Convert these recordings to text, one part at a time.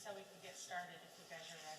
so we can get started if you guys are ready.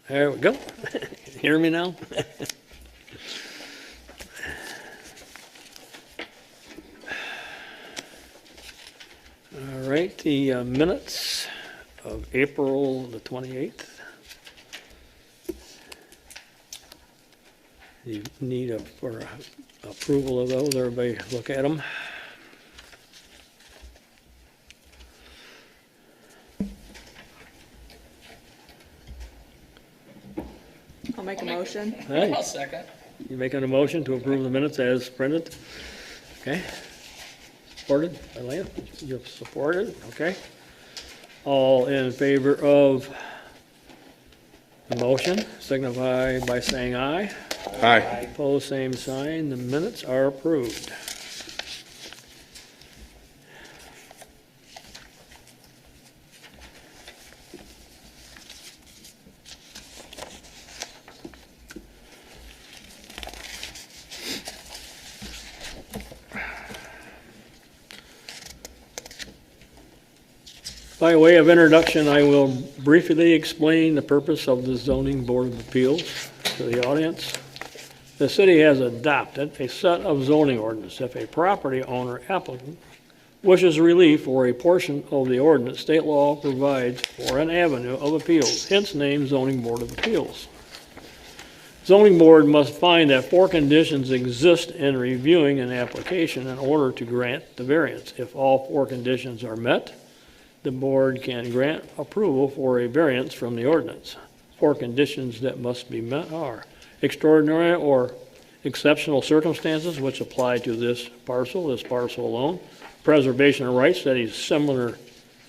There we go. Hear me now? All right, the minutes of April the 28th. You need for approval of those. Everybody look at them. I'll make a motion. Hey, I'll second. you making a motion to approve the minutes as printed? Okay. Supported by Lana? You've supported, okay. All in favor of the motion, signify by saying aye. Aye. Opposed, same sign. The minutes are approved. By way of introduction, I will briefly explain the purpose of the Zoning Board of Appeals to the audience. The city has adopted a set of zoning ordinances. If a property owner applicant wishes relief for a portion of the ordinance, state law provides for an avenue of appeals, hence named Zoning Board of Appeals. Zoning Board must find that 4 conditions exist in reviewing an application in order to grant the variance. If all 4 conditions are met, the board can grant approval for a variance from the ordinance. 4 conditions that must be met are extraordinary or exceptional circumstances which apply to this parcel alone, preservation of rights that a similar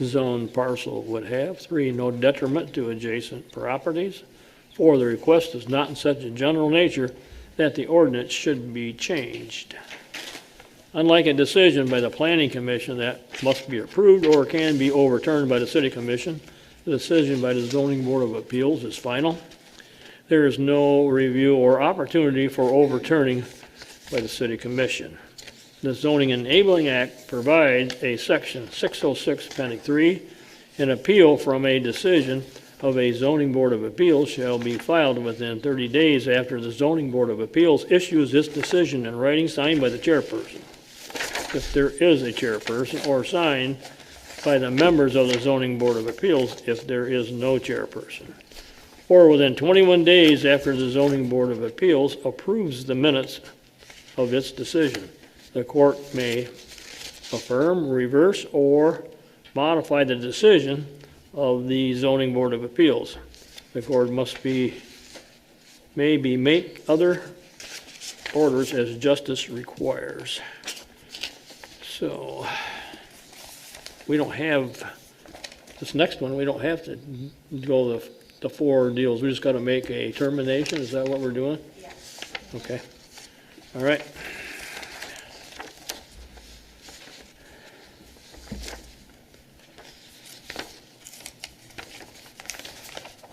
zoned parcel would have. 3, no detriment to adjacent properties. 4, the request is not in such a general nature that the ordinance should be changed. Unlike a decision by the Planning Commission that must be approved or can be overturned by the City Commission, the decision by the Zoning Board of Appeals is final. There is no review or opportunity for overturning by the City Commission. The Zoning Enabling Act provides a section 606 Appendix 3, an appeal from a decision of a Zoning Board of Appeals shall be filed within 30 days after the Zoning Board of Appeals issues its decision in writing signed by the chairperson, if there is a chairperson, or signed by the members of the Zoning Board of Appeals if there is no chairperson, or within 21 days after the Zoning Board of Appeals approves the minutes of its decision. The court may affirm, reverse, or modify the decision of the Zoning Board of Appeals. The court may make other orders as justice requires. So, we don't have, this next one, we don't have to go the 4 deals. We just got to make a termination. Is that what we're doing? Yes. Okay. All right.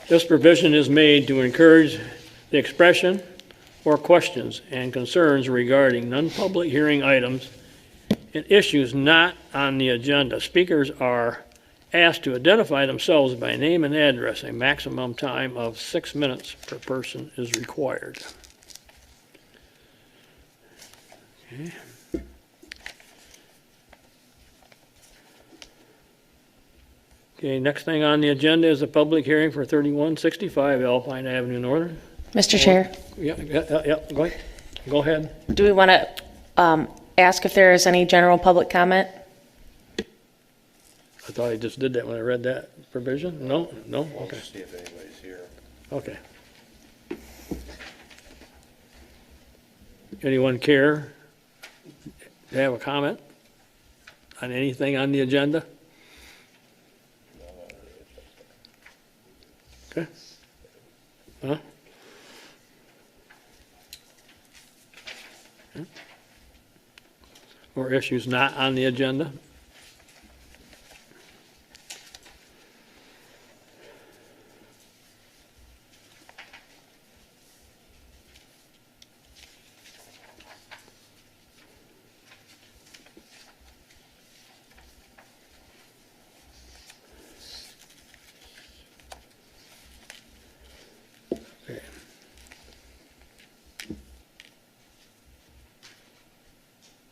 This provision is made to encourage the expression or questions and concerns regarding non-public hearing items and issues not on the agenda. Speakers are asked to identify themselves by name and address. A maximum time of 6 minutes per person is required. Okay. Okay, next thing on the agenda is a public hearing for 3165 Alpine Avenue Northern. Mr. Chair, Yeah, go ahead. do we want to ask if there is any general public comment? I thought I just did that when I read that provision. No? No? We'll Okay, just see if anybody's here. okay. Anyone care to have a comment on anything on the agenda? Okay. Huh? Okay. Or issues not on the agenda?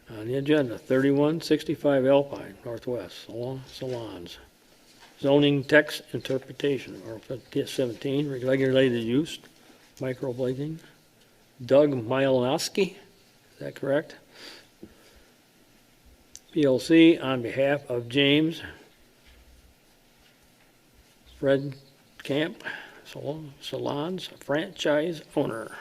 On the agenda, 3165 Alpine, Northwest, Salons. Zoning text interpretation, or 17, regulated use, microblading. Doug Mileski, is that correct? PLC on behalf of James Feldkamp, Salons franchise owner.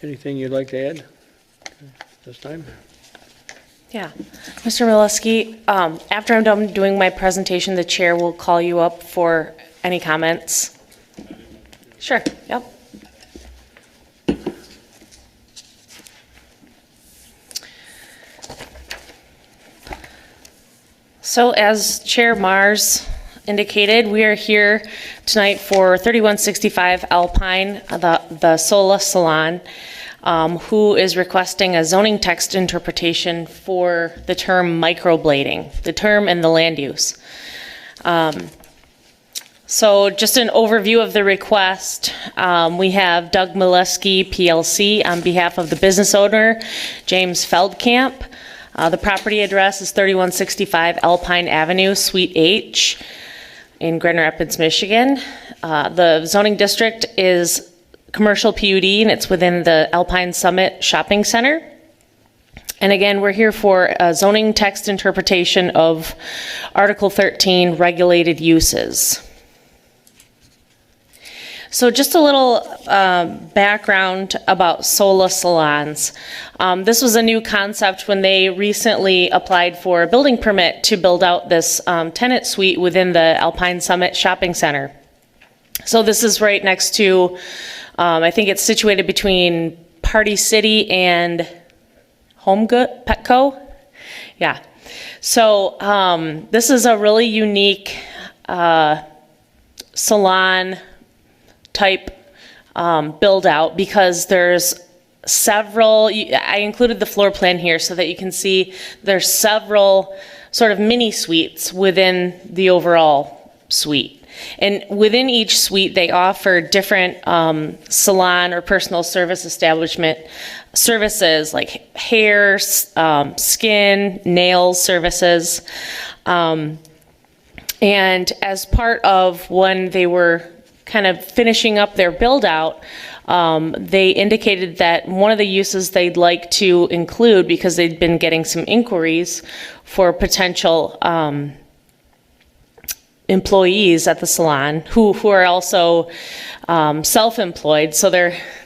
Anything you'd like to add this time? Yeah. Mr. Mileski, after I'm done doing my presentation, the chair will call you up for any comments. Sure, yep. So as Chair Mars indicated, we are here tonight for 3165 Alpine, the Sola Salon, who is requesting a zoning text interpretation for the term microblading, the term and the land use. So just an overview of the request, we have Doug Mileski, PLC, on behalf of the business owner, James Feldkamp. The property address is 3165 Alpine Avenue, Suite H, in Grand Rapids, Michigan. The zoning district is commercial PUD, and it's within the Alpine Summit Shopping Center. And again, we're here for a zoning text interpretation of Article 13, regulated uses. So just a little background about Sola Salons. This was a new concept when they recently applied for a building permit to build out this tenant suite within the Alpine Summit Shopping Center. So this is right next to, I think it's situated between Party City and Home Good, Petco. Yeah. So this is a really unique salon type build out because there's several, I included the floor plan here so that you can see there's several sort of mini suites within the overall suite. And within each suite, they offer different salon or personal service establishment services like hair, skin, nails services. And as part of when they were kind of finishing up their build out, they indicated that one of the uses they'd like to include, because they'd been getting some inquiries for potential employees at the salon who are also self-employed. So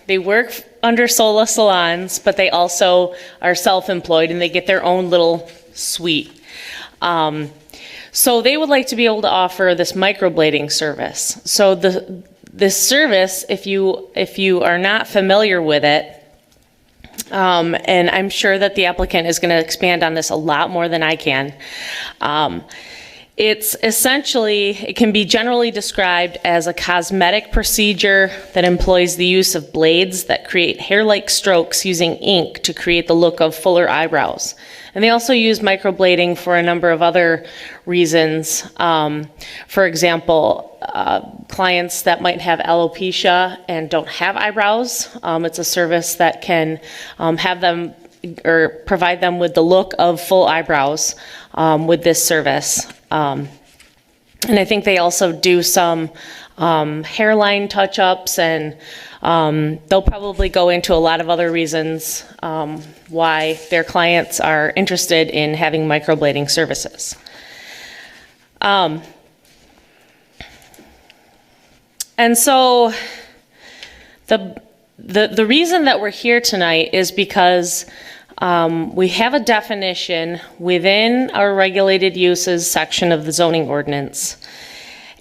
they work under Sola Salons, but they also are self-employed and they get their own little suite. So they would like to be able to offer this microblading service. So this service, if you are not familiar with it, and I'm sure that the applicant is going to expand on this a lot more than I can, it's essentially, it can be generally described as a cosmetic procedure that employs the use of blades that create hair-like strokes using ink to create the look of fuller eyebrows. And they also use microblading for a number of other reasons. For example, clients that might have alopecia and don't have eyebrows, it's a service that can have them or provide them with the look of full eyebrows with this service. And I think they also do some hairline touch-ups, and they'll probably go into a lot of other reasons why their clients are interested in having microblading services. And so the reason that we're here tonight is because we have a definition within our regulated uses section of the zoning ordinance,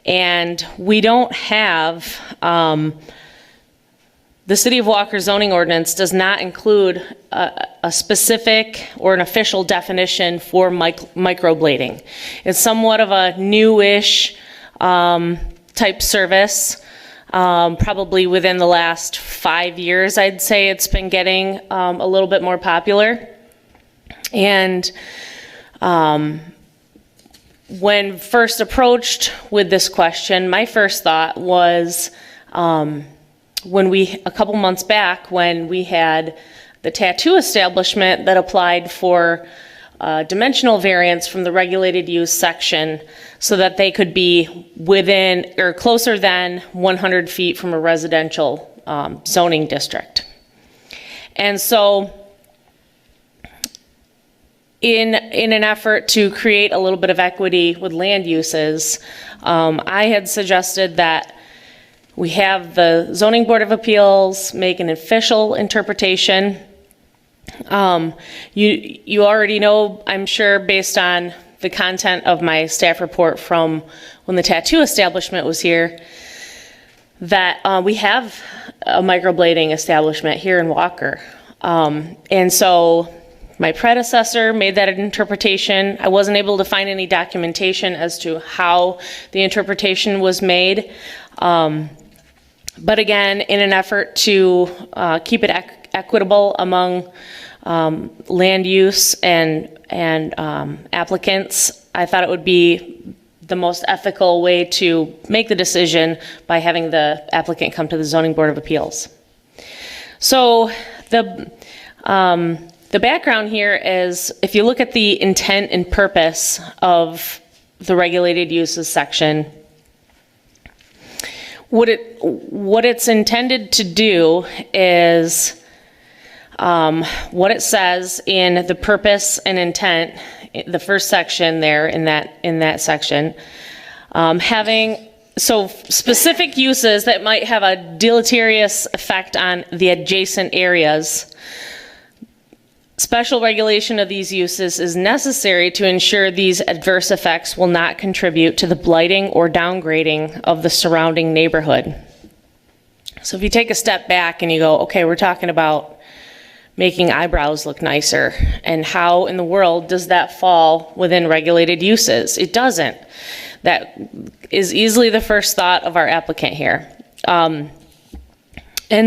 and we don't have, the City of Walker zoning ordinance does not include a specific or an official definition for microblading. It's somewhat of a newish type service. Probably within the last 5 years, I'd say it's been getting a little bit more popular. And when first approached with this question, my first thought was a couple months back, when we had the tattoo establishment that applied for dimensional variance from the regulated use section so that they could be within or closer than 100 feet from a residential zoning district. And so in an effort to create a little bit of equity with land uses, I had suggested that we have the Zoning Board of Appeals make an official interpretation. You already know, I'm sure, based on the content of my staff report from when the tattoo establishment was here, that we have a microblading establishment here in Walker. And so my predecessor made that interpretation. I wasn't able to find any documentation as to how the interpretation was made. But again, in an effort to keep it equitable among land use and applicants, I thought it would be the most ethical way to make the decision by having the applicant come to the Zoning Board of Appeals. So the background here is, if you look at the intent and purpose of the regulated uses section, what it's intended to do is what it says in the purpose and intent, the first section there in that section, having specific uses that might have a deleterious effect on the adjacent areas. Special regulation of these uses is necessary to ensure these adverse effects will not contribute to the blighting or downgrading of the surrounding neighborhood. So if you take a step back and you go, okay, we're talking about making eyebrows look nicer, and how in the world does that fall within regulated uses? It doesn't. That is easily the first thought of our applicant here. And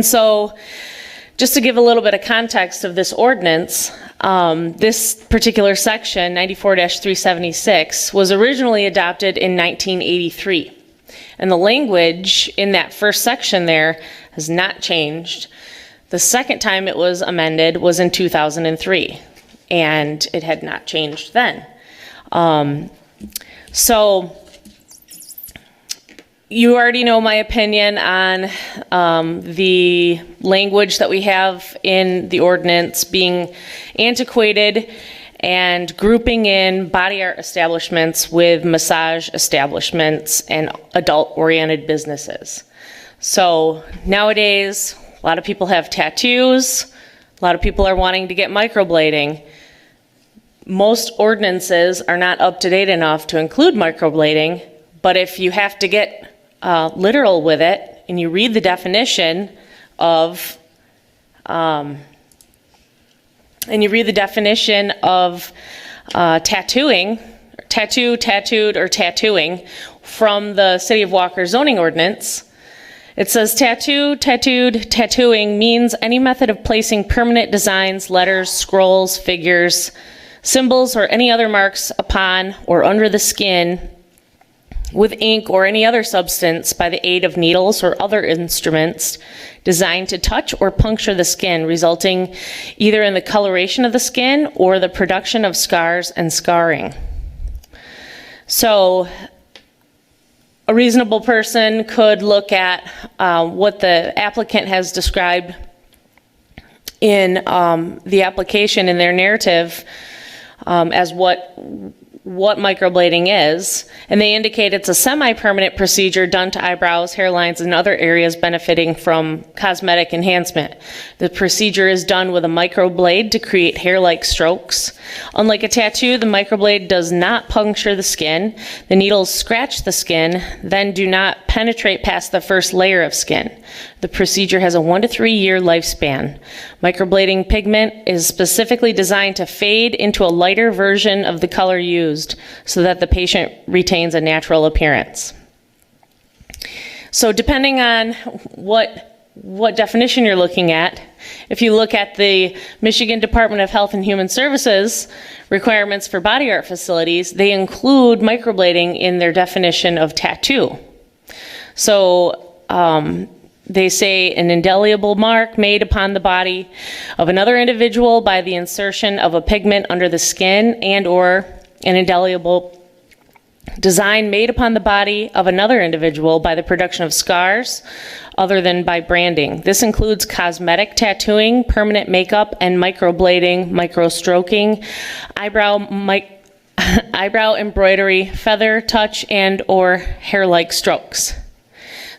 so, just to give a little bit of context of this ordinance, this particular section, 94-376, was originally adopted in 1983. And the language in that first section there has not changed. The second time it was amended was in 2003, and it had not changed then. So you already know my opinion on the language that we have in the ordinance being antiquated and grouping in body art establishments with massage establishments and adult-oriented businesses. So nowadays, a lot of people have tattoos. A lot of people are wanting to get microblading. Most ordinances are not up to date enough to include microblading, but if you have to get literal with it and you read the definition of tattooing, tattooed, or tattooing from the City of Walker zoning ordinance, it says tattooed, tattooing means any method of placing permanent designs, letters, scrolls, figures, symbols, or any other marks upon or under the skin with ink or any other substance by the aid of needles or other instruments designed to touch or puncture the skin, resulting either in the coloration of the skin or the production of scars and scarring. So a reasonable person could look at what the applicant has described in the application in their narrative as what microblading is, and they indicate it's a semi-permanent procedure done to eyebrows, hairlines, and other areas benefiting from cosmetic enhancement. The procedure is done with a microblade to create hair-like strokes. Unlike a tattoo, the microblade does not puncture the skin. The needles scratch the skin, then do not penetrate past the first layer of skin. The procedure has a 1 to 3 year lifespan. Microblading pigment is specifically designed to fade into a lighter version of the color used so that the patient retains a natural appearance. So depending on what definition you're looking at, if you look at the Michigan Department of Health and Human Services requirements for body art facilities, they include microblading in their definition of tattoo. So they say an indelible mark made upon the body of another individual by the insertion of a pigment under the skin, and or an indelible design made upon the body of another individual by the production of scars other than by branding. This includes cosmetic tattooing, permanent makeup, and microblading, microstroking, eyebrow embroidery, feather touch, and or hair-like strokes.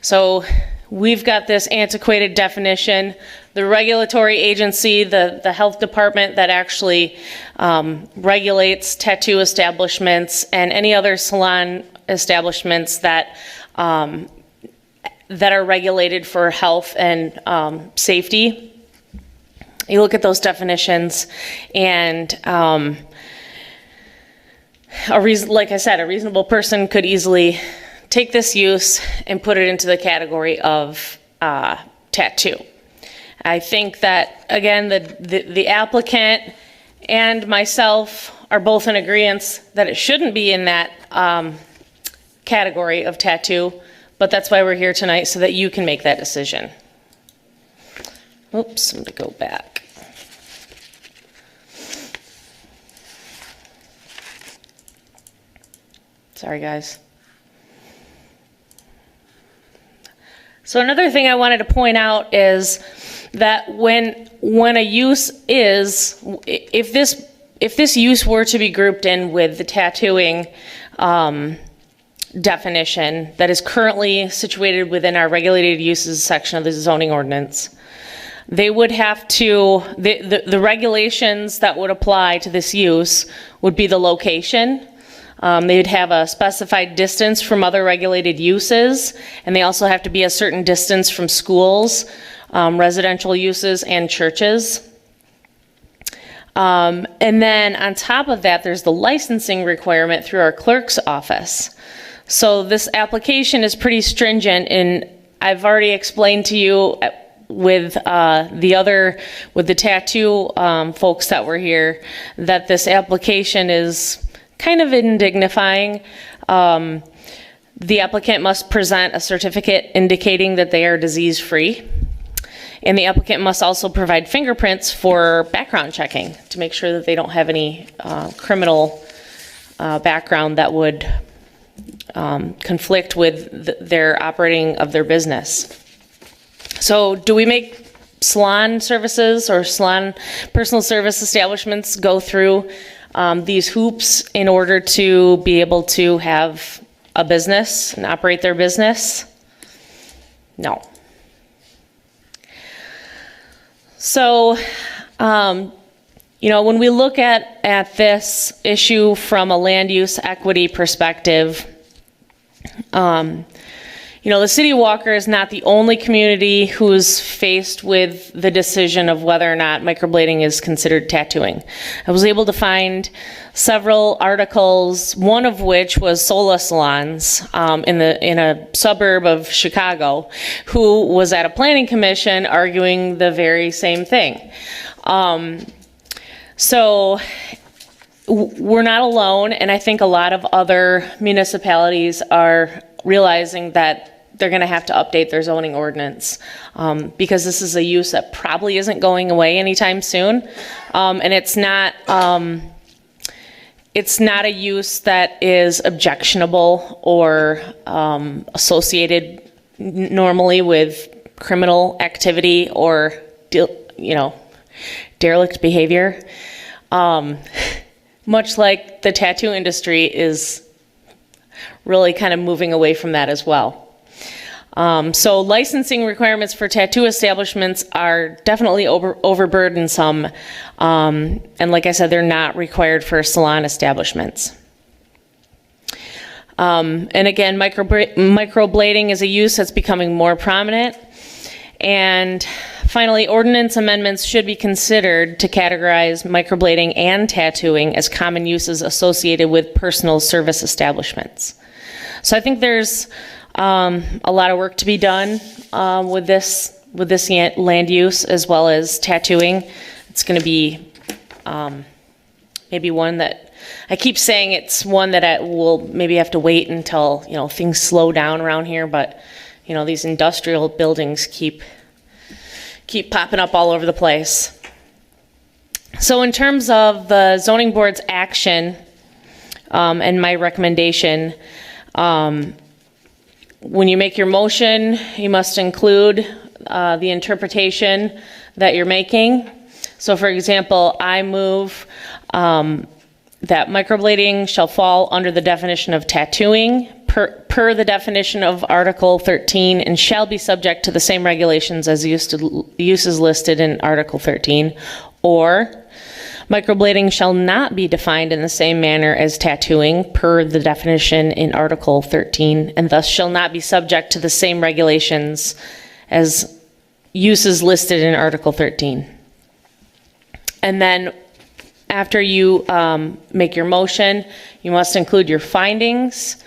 So we've got this antiquated definition. The regulatory agency, the health department that actually regulates tattoo establishments and any other salon establishments that are regulated for health and safety. You look at those definitions, and like I said, a reasonable person could easily take this use and put it into the category of tattoo. I think that, again, the applicant and myself are both in agreement that it shouldn't be in that category of tattoo, but that's why we're here tonight, so that you can make that decision. Oops, I'm going to go back. Sorry, guys. So another thing I wanted to point out is that when a use is, if this use were to be grouped in with the tattooing definition that is currently situated within our regulated uses section of the zoning ordinance, they would have to, the regulations that would apply to this use would be the location. They would have a specified distance from other regulated uses, and they also have to be a certain distance from schools, residential uses, and churches. And then on top of that, there's the licensing requirement through our clerk's office. So this application is pretty stringent, and I've already explained to you with the tattoo folks that were here that this application is kind of indignifying. The applicant must present a certificate indicating that they are disease-free, and the applicant must also provide fingerprints for background checking to make sure that they don't have any criminal background that would conflict with their operating of their business. So do we make salon services or salon personal service establishments go through these hoops in order to be able to have a business and operate their business? No. So, when we look at this issue from a land use equity perspective, the city of Walker is not the only community who's faced with the decision of whether or not microblading is considered tattooing. I was able to find several articles, one of which was Sola Salons in a suburb of Chicago, who was at a planning commission arguing the very same thing. So we're not alone, and I think a lot of other municipalities are realizing that they're going to have to update their zoning ordinance because this is a use that probably isn't going away anytime soon, and it's not it's not a use that is objectionable or associated normally with criminal activity or, derelict behavior. Much like the tattoo industry is really kind of moving away from that as well. So licensing requirements for tattoo establishments are definitely overburdensome. And like I said, they're not required for salon establishments. And again, microblading is a use that's becoming more prominent. And finally, ordinance amendments should be considered to categorize microblading and tattooing as common uses associated with personal service establishments. So I think there's a lot of work to be done with this land use as well as tattooing. It's going to be maybe one that I keep saying it's one that I will maybe have to wait until things slow down around here. But these industrial buildings keep popping up all over the place. So in terms of the zoning board's action and my recommendation. When you make your motion, you must include the interpretation that you're making. So for example, I move that microblading shall fall under the definition of tattooing per the definition of Article 13 and shall be subject to the same regulations as uses listed in Article 13. Or microblading shall not be defined in the same manner as tattooing per the definition in Article 13 and thus shall not be subject to the same regulations as uses listed in Article 13. And then after you make your motion, you must include your findings.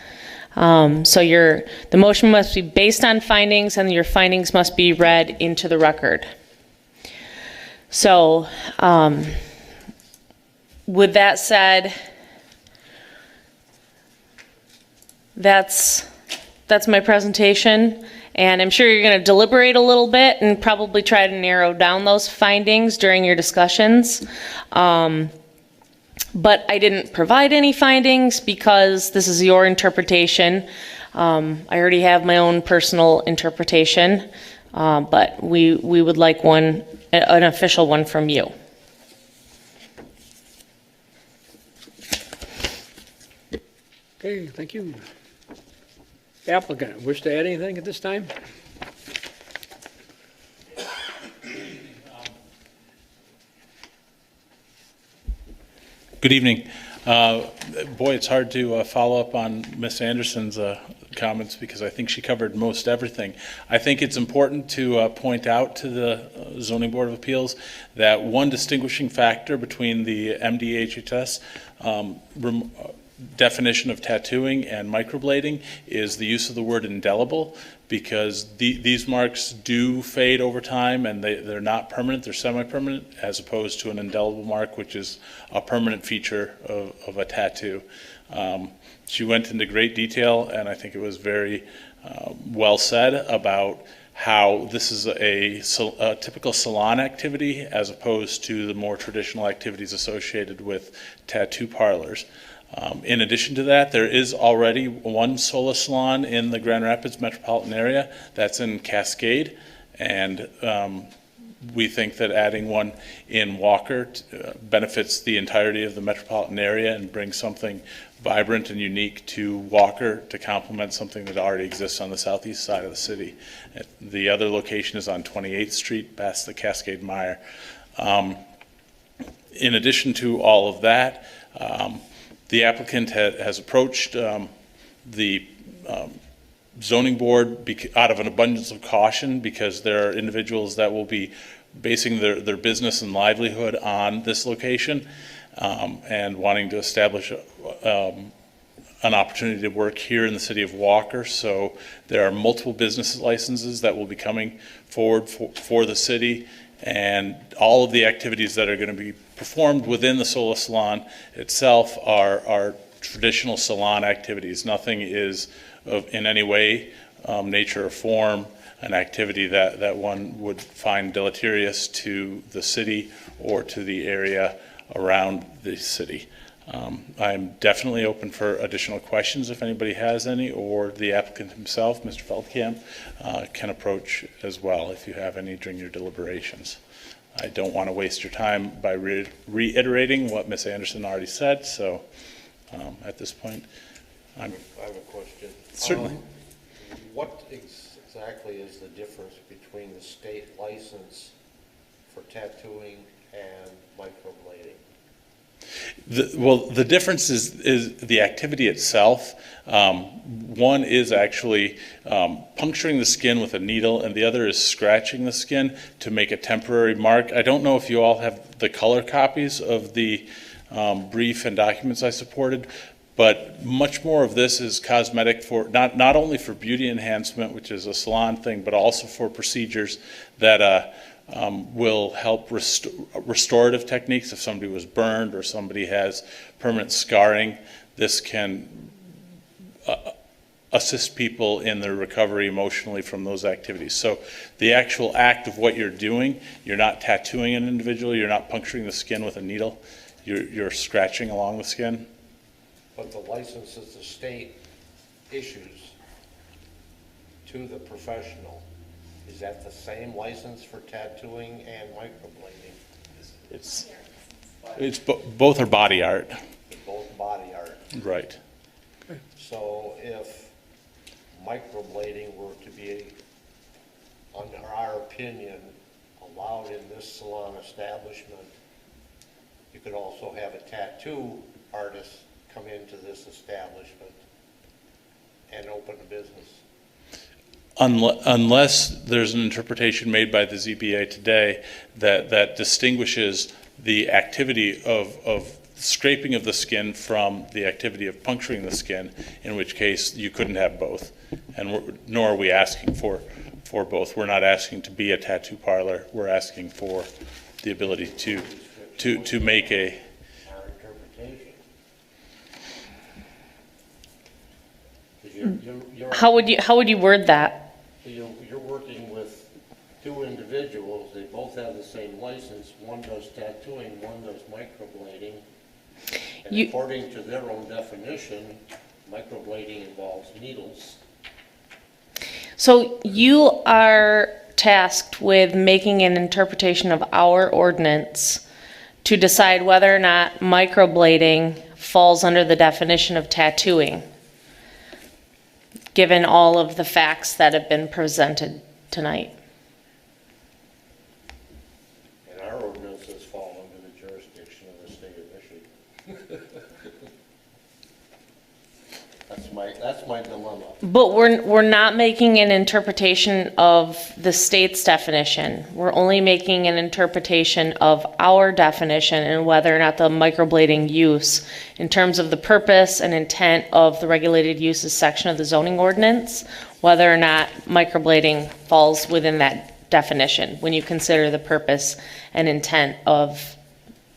So the motion must be based on findings and your findings must be read into the record. So with that said, that's my presentation, and I'm sure you're going to deliberate a little bit and probably try to narrow down those findings during your discussions. But I didn't provide any findings because this is your interpretation. I already have my own personal interpretation, but we would like an official one from you. Okay, thank you. Applicant, wish to add anything at this time? Good evening. Boy, it's hard to follow up on Ms. Anderson's comments because I think she covered most everything. I think it's important to point out to the Zoning Board of Appeals that one distinguishing factor between the MDHHS definition of tattooing and microblading is the use of the word indelible, because these marks do fade over time and they're not permanent, they're semi-permanent, as opposed to an indelible mark, which is a permanent feature of a tattoo. She went into great detail, and I think it was very well said about how this is a typical salon activity as opposed to the more traditional activities associated with tattoo parlors. In addition to that, there is already one Sola salon in the Grand Rapids metropolitan area. That's in Cascade, and we think that adding one in Walker benefits the entirety of the metropolitan area and brings something vibrant and unique to Walker to complement something that already exists on the southeast side of the city. The other location is on 28th Street past the Cascade Mire. In addition to all of that, the applicant has approached the zoning board out of an abundance of caution, because there are individuals that will be basing their business and livelihood on this location and wanting to establish an opportunity to work here in the city of Walker. So there are multiple business licenses that will be coming forward for the city, and all of the activities that are going to be performed within the Sola Salon itself are traditional salon activities. Nothing is in any way, nature or form, an activity that one would find deleterious to the city or to the area around the city. I'm definitely open for additional questions if anybody has any, or the applicant himself, Mr. Feldkamp, can approach as well if you have any during your deliberations. I don't want to waste your time by reiterating what Ms. Anderson already said, so at this point, I have a question. Certainly. What exactly is the difference between the state license for tattooing and microblading? The difference is the activity itself. One is actually puncturing the skin with a needle, and the other is scratching the skin to make a temporary mark. I don't know if you all have the color copies of the brief and documents I supported, but much more of this is cosmetic for not only for beauty enhancement, which is a salon thing, but also for procedures that will help restorative techniques. If somebody was burned or somebody has permanent scarring, this can assist people in their recovery emotionally from those activities. So the actual act of what you're doing, you're not tattooing an individual, you're not puncturing the skin with a needle, you're scratching along the skin. But the licenses the state issues to the professional, is that the same license for tattooing and microblading? It's both are body art. They're both body art. Right. So if microblading were to be, under our opinion, allowed in this salon establishment, you could also have a tattoo artist come into this establishment and open a business. Unless there's an interpretation made by the ZBA today that distinguishes the activity of scraping of the skin from the activity of puncturing the skin, in which case you couldn't have both, and nor are we asking for both. We're not asking to be a tattoo parlor. We're asking for the ability to make a. Our interpretation. How would you word that? You're working with two individuals, they both have the same license, one does tattooing, one does microblading. And according to their own definition, microblading involves needles. So you are tasked with making an interpretation of our ordinance to decide whether or not microblading falls under the definition of tattooing, given all of the facts that have been presented tonight. And our ordinances fall under the jurisdiction of the state of Michigan. That's my dilemma. But we're not making an interpretation of the state's definition. We're only making an interpretation of our definition and whether or not the microblading use, in terms of the purpose and intent of the regulated uses section of the zoning ordinance, whether or not microblading falls within that definition when you consider the purpose and intent of.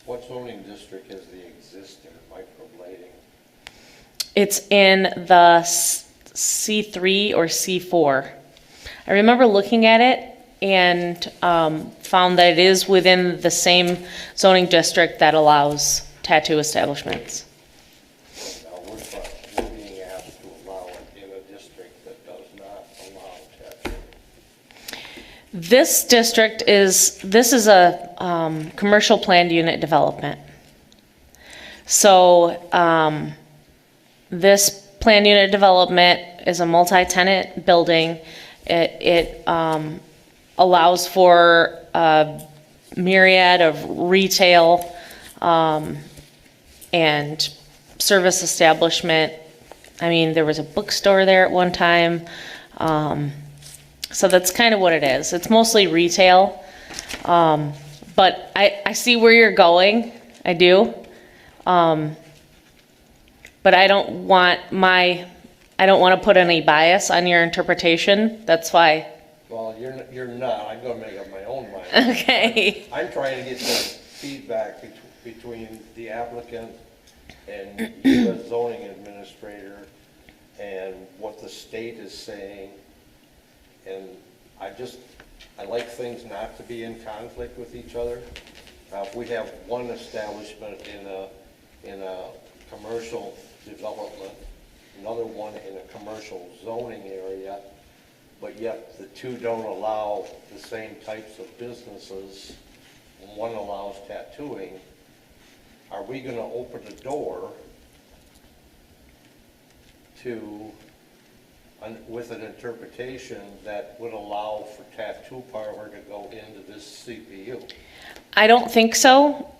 What zoning district is the existing microblading? It's in the C3 or C4. I remember looking at it and found that it is within the same zoning district that allows tattoo establishments. Now, we're being asked to allow it in a district that does not allow tattooing. This district is a commercial planned unit development. So this planned unit development is a multi-tenant building. It allows for a myriad of retail and service establishment. I mean, there was a bookstore there at one time. So that's kind of what it is. It's mostly retail. But I see where you're going. I do. But I don't want to put any bias on your interpretation. That's why. Well, you're not. I'm going to make up my own mind. Okay. I'm trying to get some feedback between the applicant and you as zoning administrator and what the state is saying. And I like things not to be in conflict with each other. If we have one establishment in a in a commercial development, another one in a commercial zoning area, but yet the two don't allow the same types of businesses. One allows tattooing. Are we going to open the door to, with an interpretation that would allow for tattoo parlor to go into this CPU? I don't think so.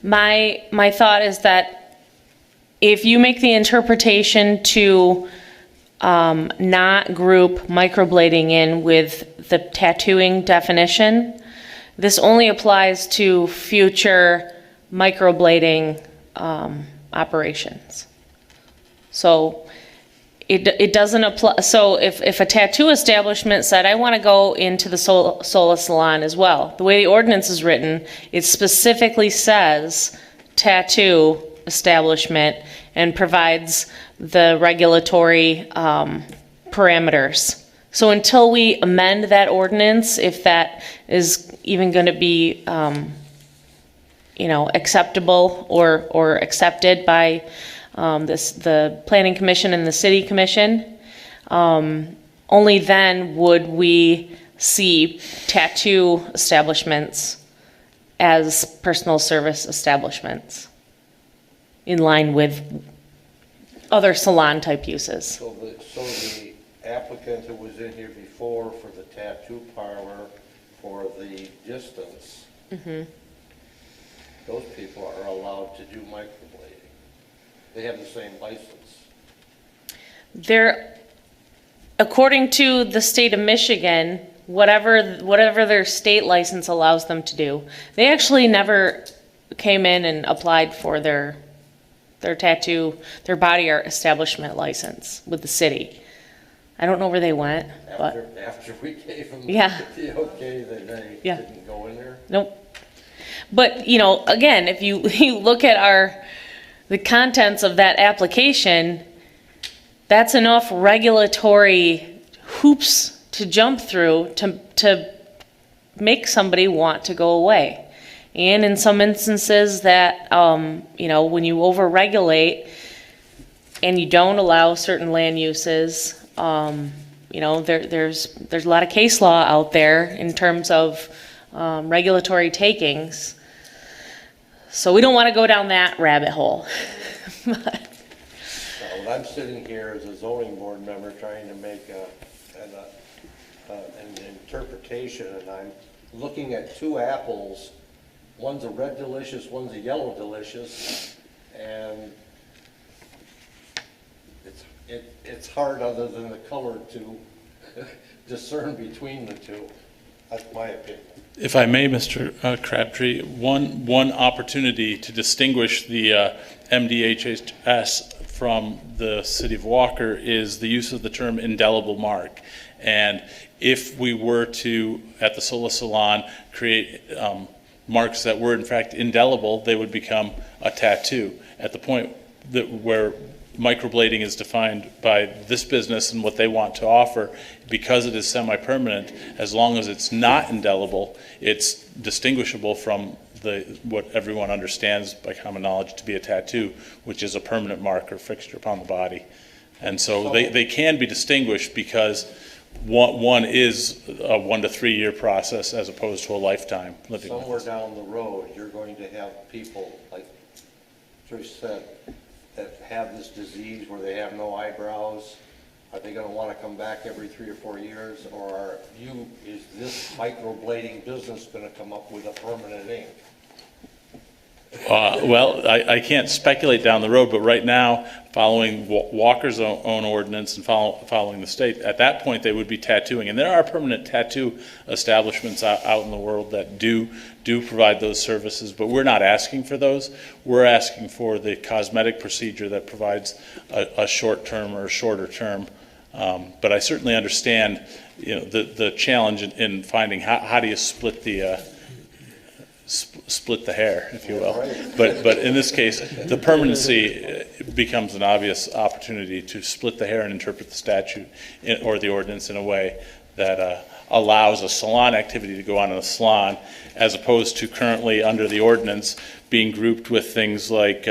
My thought is that if you make the interpretation to not group microblading in with the tattooing definition, this only applies to future microblading operations. So it doesn't apply. So if a tattoo establishment said, I want to go into the Sola salon as well, the way the ordinance is written, it specifically says tattoo establishment and provides the regulatory parameters. So until we amend that ordinance, if that is even going to be, acceptable or accepted by the Planning Commission and the City Commission, only then would we see tattoo establishments as personal service establishments in line with other salon type uses. So the applicant who was in here before for the tattoo parlor for the distance, those people are allowed to do microblading. They have the same license. They're, according to the state of Michigan, whatever their state license allows them to do, they actually never came in and applied for their body art establishment license with the city. I don't know where they went, but. After we gave them Yeah. the okay, then they didn't go in there? Nope. But, again, if you look at the contents of that application, that's enough regulatory hoops to jump through to make somebody want to go away. And in some instances that, when you overregulate and you don't allow certain land uses, there's a lot of case law out there in terms of regulatory takings. So we don't want to go down that rabbit hole. When I'm sitting here as a zoning board member trying to make an interpretation, and I'm looking at two apples, one's a red delicious, one's a yellow delicious, and it's hard other than the color to discern between the two. That's my opinion. If I may, Mr. Crabtree, one opportunity to distinguish the MDHS from the City of Walker is the use of the term indelible mark. And if we were to, at the Sola Salon, create marks that were in fact indelible, they would become a tattoo. At the point where microblading is defined by this business and what they want to offer, because it is semi-permanent, as long as it's not indelible, it's distinguishable from what everyone understands by common knowledge to be a tattoo, which is a permanent mark or fixture upon the body. And so they can be distinguished because one is a 1 to 3 year process as opposed to a lifetime living. Somewhere down the road, you're going to have people, like Trish said, that have this disease where they have no eyebrows. Are they going to want to come back every 3 or 4 years, or is this microblading business going to come up with a permanent ink? Well, I can't speculate down the road, but right now, following Walker's own ordinance and following the state, at that point they would be tattooing. And there are permanent tattoo establishments out in the world that do provide those services, but we're not asking for those. We're asking for the cosmetic procedure that provides a short term or a shorter term. But I certainly understand, the challenge in finding how do you split the hair, if you will. But in this case, the permanency becomes an obvious opportunity to split the hair and interpret the statute or the ordinance in a way that allows a salon activity to go on in a salon, as opposed to currently under the ordinance being grouped with things like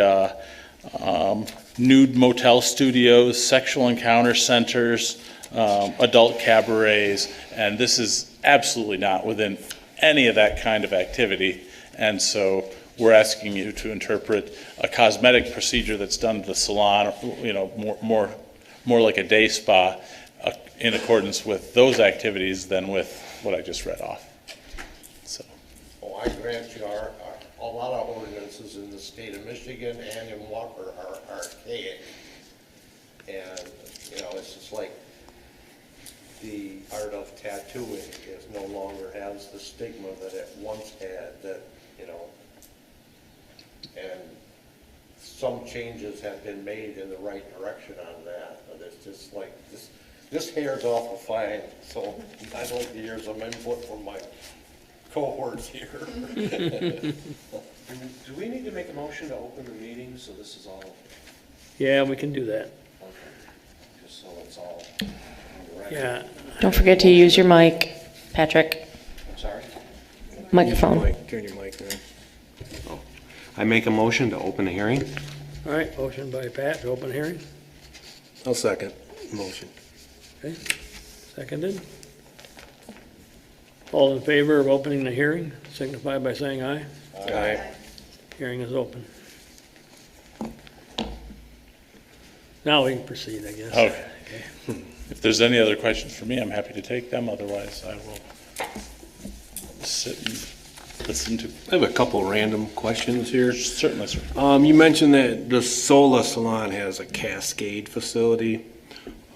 nude motel studios, sexual encounter centers, adult cabarets, and this is absolutely not within any of that kind of activity. And so we're asking you to interpret a cosmetic procedure that's done at the salon, you know, more like a day spa, in accordance with those activities than with what I just read off. So. Oh, I grant you, a lot of ordinances in the state of Michigan and in Walker are archaic. And, you know, it's just like the art of tattooing is no longer has the stigma that it once had, that, you know, and some changes have been made in the right direction on that, but it's just like, this hair's awful fine, so I'd like to hear some input from my cohorts here. Do we need to make a motion to open the meeting, so this is all, Yeah, we can do that. okay, just so it's all on the record? Yeah, Don't forget to use your mic, Patrick. I'm sorry? Microphone. Turn your mic on. Oh. I make a motion to open the hearing. all right, motion by Pat to open hearing, I'll second motion. okay, seconded. All in favor of opening the hearing, signify by saying aye. Aye. Hearing is open. Now we can proceed, I guess. Okay. If there's any other questions for me, I'm happy to take them. Otherwise, I will sit and listen to. I have a couple random questions here. Certainly, sir. You mentioned that the Sola Salon has a Cascade facility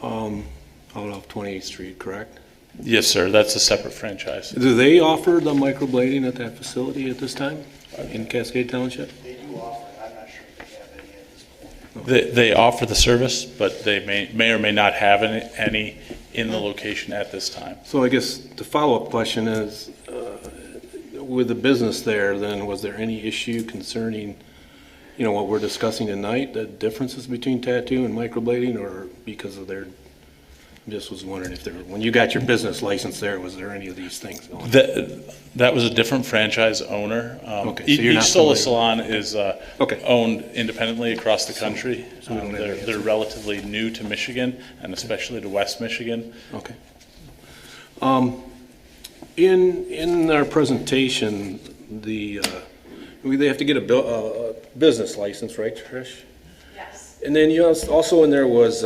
out off 28th Street, correct? Yes, sir. That's a separate franchise. Do they offer the microblading at that facility at this time in Cascade Township? They do offer it, I'm not sure if they have any at this point. They offer the service, but they may or may not have any in the location at this time. So I guess the follow-up question is, with the business there, then was there any issue concerning, you know, what we're discussing tonight, the differences between tattoo and microblading, or because of their, just was wondering if there, when you got your business license there, was there any of these things going on? That was a different franchise owner. Okay, so you're Each not Sola familiar salon is Okay. owned independently across the country. so we don't have any They're relatively new to Michigan, and especially to West Michigan. Okay. In our presentation, they have to get a business license, right, Trish? Yes. And then you also in there was,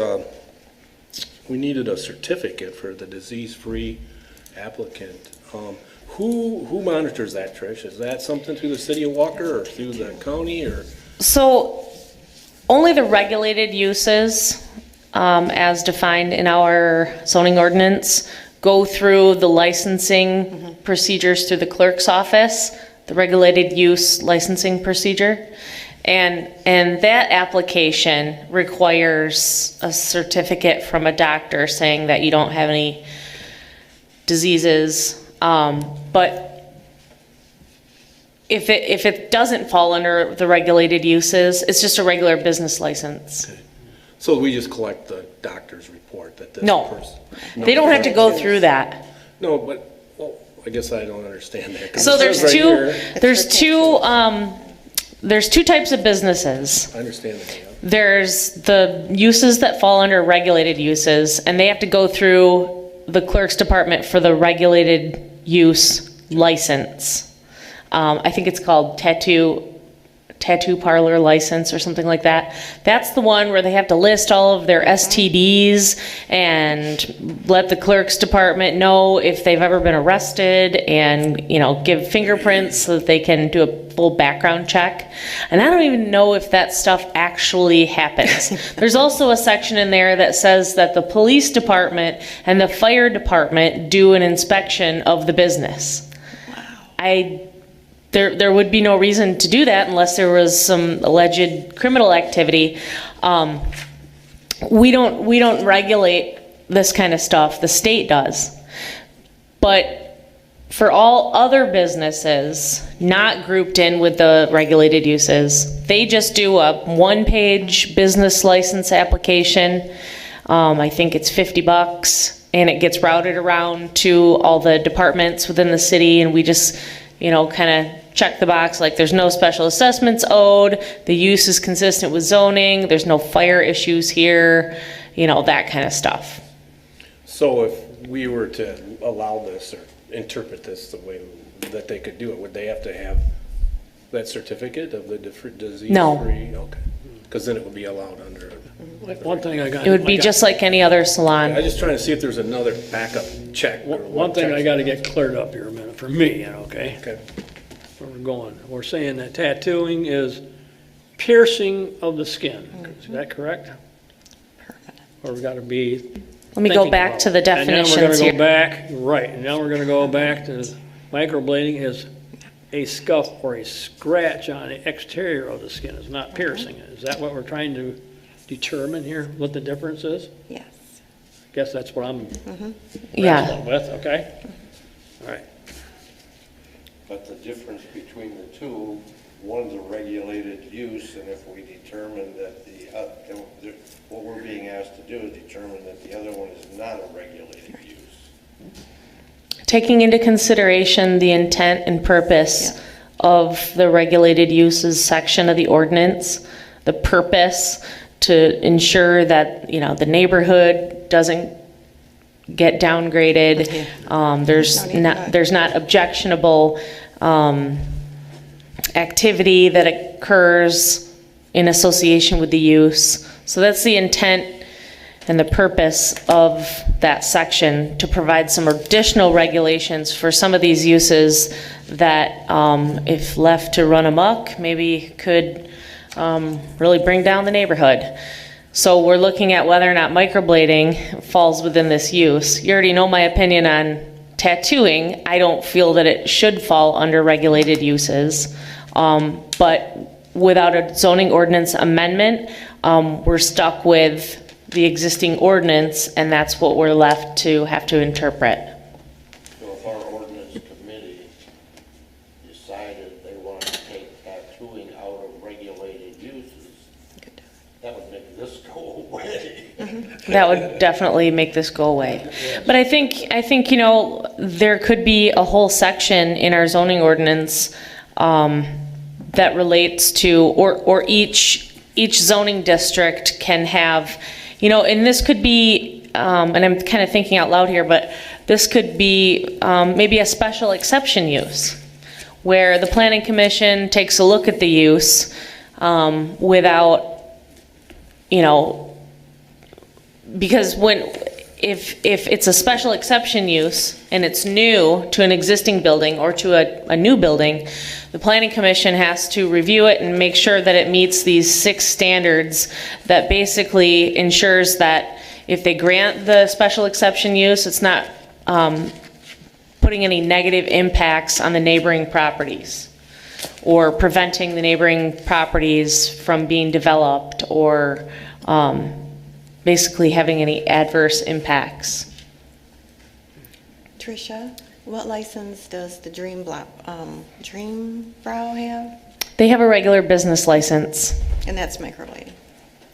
we needed a certificate for the disease-free applicant. Who monitors that, Trish? Is that something through the city of Walker or through the county, or? So only the regulated uses, as defined in our zoning ordinance, go through the licensing procedures through the clerk's office, the regulated use licensing procedure. And that application requires a certificate from a doctor saying that you don't have any diseases. But if it doesn't fall under the regulated uses, it's just a regular business license. Okay. So we just collect the doctor's report that this No. person? They don't have to go through that. No, but, well, I guess I don't understand that. 'cause So it there's says right two, here- there's two types of businesses. I understand that, yeah. There's the uses that fall under regulated uses, and they have to go through the clerk's department for the regulated use license. I think it's called tattoo parlor license or something like that. That's the one where they have to list all of their STDs and let the clerk's department know if they've ever been arrested, and, you know, give fingerprints so that they can do a full background check. And I don't even know if that stuff actually happens. There's also a section in there that says that the police department and the fire department do an inspection of the business. There would be no reason to do that unless there was some alleged criminal activity. We don't regulate this kind of stuff. The state does. But for all other businesses not grouped in with the regulated uses, they just do a one-page business license application. I think it's $50. and it gets routed around to all the departments within the city, and we just, kind of check the box, like there's no special assessments owed, the use is consistent with zoning, there's no fire issues here, that kind of stuff. So if we were to allow this or interpret this the way that they could do it, would they have to have that certificate of the different disease-free? No. Okay, because then it would be allowed under it. One thing I got. It would be just like any other salon. I'm just trying to see if there's another backup check. or One what thing I checks- gotta get cleared up here a minute, for me, okay? Okay. Where we're going. We're saying that tattooing is piercing of the skin. Is that correct? Or we gotta be. Let me go thinking back about to the it. And then definitions we're gonna here. go back, right, and now we're gonna go back to microblading is a scuff or a scratch on the exterior of the skin. It's not piercing it. Is that what we're trying to determine here, what the difference is? Yes. Guess that's what I'm Yeah. wrestling with, okay? All right. But the difference between the two, one's a regulated use, and if we determine that what we're being asked to do is determine that the other one is not a regulated use. Taking into consideration the intent and purpose of the regulated uses section of the ordinance, the purpose to ensure that, the neighborhood doesn't get downgraded, there's not objectionable activity that occurs in association with the use. So that's the intent and the purpose of that section, to provide some additional regulations for some of these uses that, if left to run amok, maybe could really bring down the neighborhood. So we're looking at whether or not microblading falls within this use. You already know my opinion on tattooing. I don't feel that it should fall under regulated uses. But without a zoning ordinance amendment, we're stuck with the existing ordinance, and that's what we're left to have to interpret. So if our ordinance committee decided they wanted to take tattooing out of regulated uses, that would make this go away. That would definitely make this go away. But I think, there could be a whole section in our zoning ordinance that relates to, or each zoning district can have, and this could be, and I'm kind of thinking out loud here, but this could be maybe a special exception use, where the planning commission takes a look at the use without, because if it's a special exception use and it's new to an existing building or to a new building, the planning commission has to review it and make sure that it meets these 6 standards that basically ensures that if they grant the special exception use, it's not putting any negative impacts on the neighboring properties or preventing the neighboring properties from being developed or basically having any adverse impacts. Tricia, what license does the Dream Brow have? They have a regular business license, And that's microblading.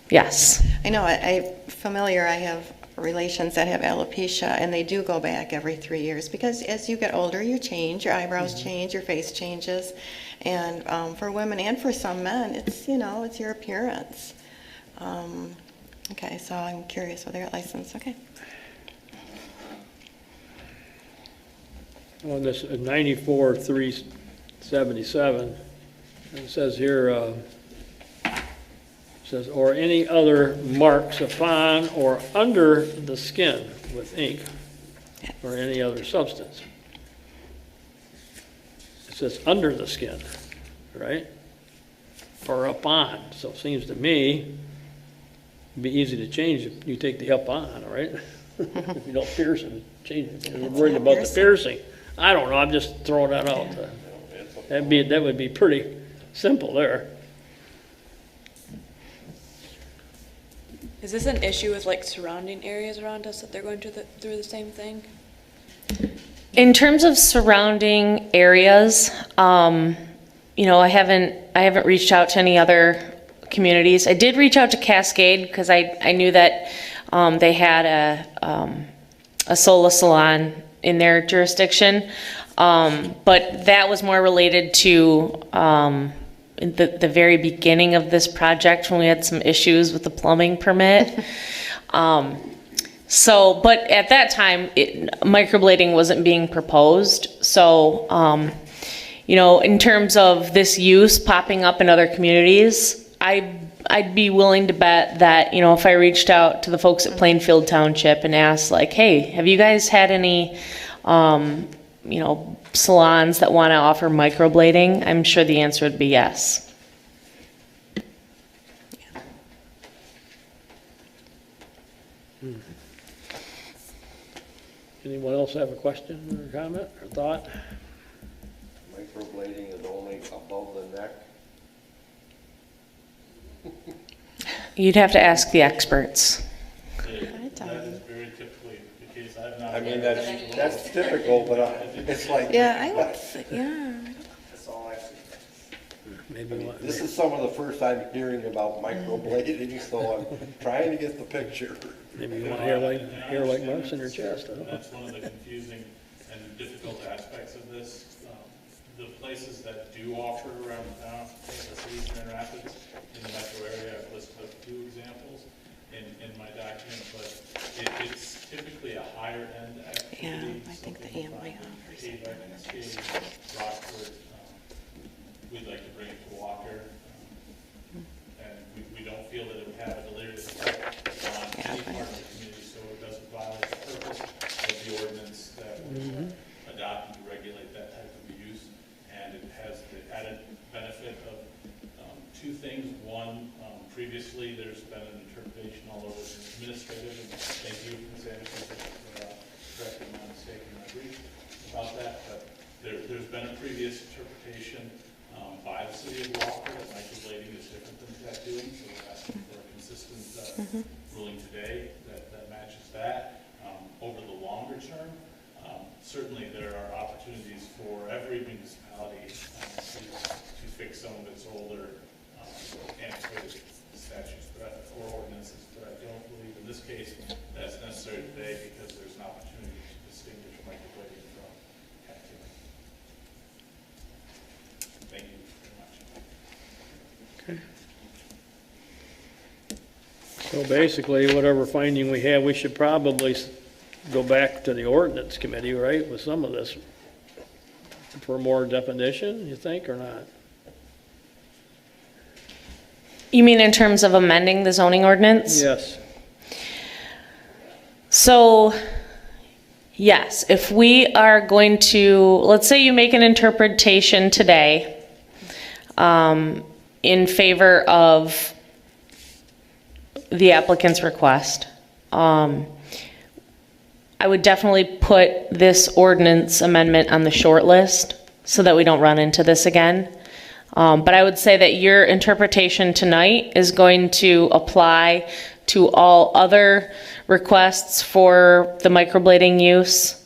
yes. I know, I'm familiar, I have relations that have alopecia, and they do go back every 3 years, because as you get older, you change, your eyebrows change, your face changes, and for women and for some men, it's, it's your appearance. Okay, so I'm curious whether you're licensed, okay. On this 94-377, it says here, says, or any other marks upon or under the skin with ink or any other substance. It says under the skin, right? Or upon, so it seems to me it'd be easy to change if you take the up on, all right? If you don't pierce it, change it. If you're worried about the piercing. I don't know, I'm just throwing that out. That would be pretty simple there. Is this an issue with like surrounding areas around us that they're going through the same thing? In terms of surrounding areas, I haven't reached out to any other communities. I did reach out to Cascade because I knew that they had a Sola salon in their jurisdiction. But that was more related to the very beginning of this project when we had some issues with the plumbing permit. But at that time, microblading wasn't being proposed. So, in terms of this use popping up in other communities, I'd be willing to bet that, if I reached out to the folks at Plainfield Township and asked, like, hey, have you guys had any, salons that want to offer microblading? I'm sure the answer would be yes. Anyone else have a question or comment or thought? Microblading is only above the neck. You'd have to ask the experts. That is very typically the case. I've not. I mean, that's typical, but it's like. Yeah, I would say, yeah. That's all I see. Maybe one. This is some of the first I'm hearing about microblading, so I'm trying to get the picture. Maybe you want hair like marks in your chest. I don't know. That's one of the confusing and difficult aspects of this. The places that do offer around town, the cities and rapids in the metro area, I've listed a few examples in my document, but it's typically a higher end activity. Yeah, I think the Amway offers it. Rockford, we'd like to bring it to Walker, and we don't feel that it would have a deleterious effect on any part of the community, so it doesn't violate the purpose of the ordinance that was adopted to regulate that type of use. And it has the added benefit of two things. One, previously there's been an interpretation, although it's administrative, and thank you, Ms. Anderson, for correcting my mistake in my brief about that, but there's been a previous interpretation by the city of Walker that microblading is different than tattooing, so we're asking for a consistent ruling today that matches that. Over the longer term, certainly there are opportunities for every municipality to fix some of its older antiquated statutes or ordinances, but I don't believe in this case that's necessary today because there's an opportunity to distinguish microblading from tattooing. Thank you very much. Okay. So basically, whatever finding we have, we should probably go back to the ordinance committee, right, with some of this for more definition, you think, or not? You mean in terms of amending the zoning ordinance? Yes. So, yes, if we are going to, let's say you make an interpretation today in favor of the applicant's request, I would definitely put this ordinance amendment on the short list so that we don't run into this again. But I would say that your interpretation tonight is going to apply to all other requests for the microblading use.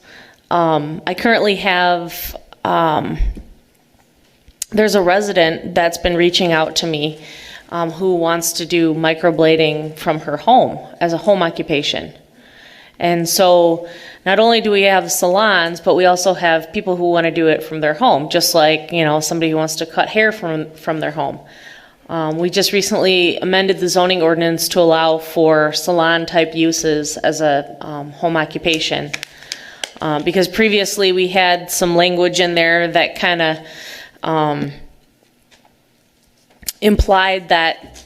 I currently have, there's a resident that's been reaching out to me who wants to do microblading from her home as a home occupation. And so not only do we have salons, but we also have people who want to do it from their home, just like, somebody who wants to cut hair from their home. We just recently amended the zoning ordinance to allow for salon-type uses as a home occupation. Because previously we had some language in there that kind of implied that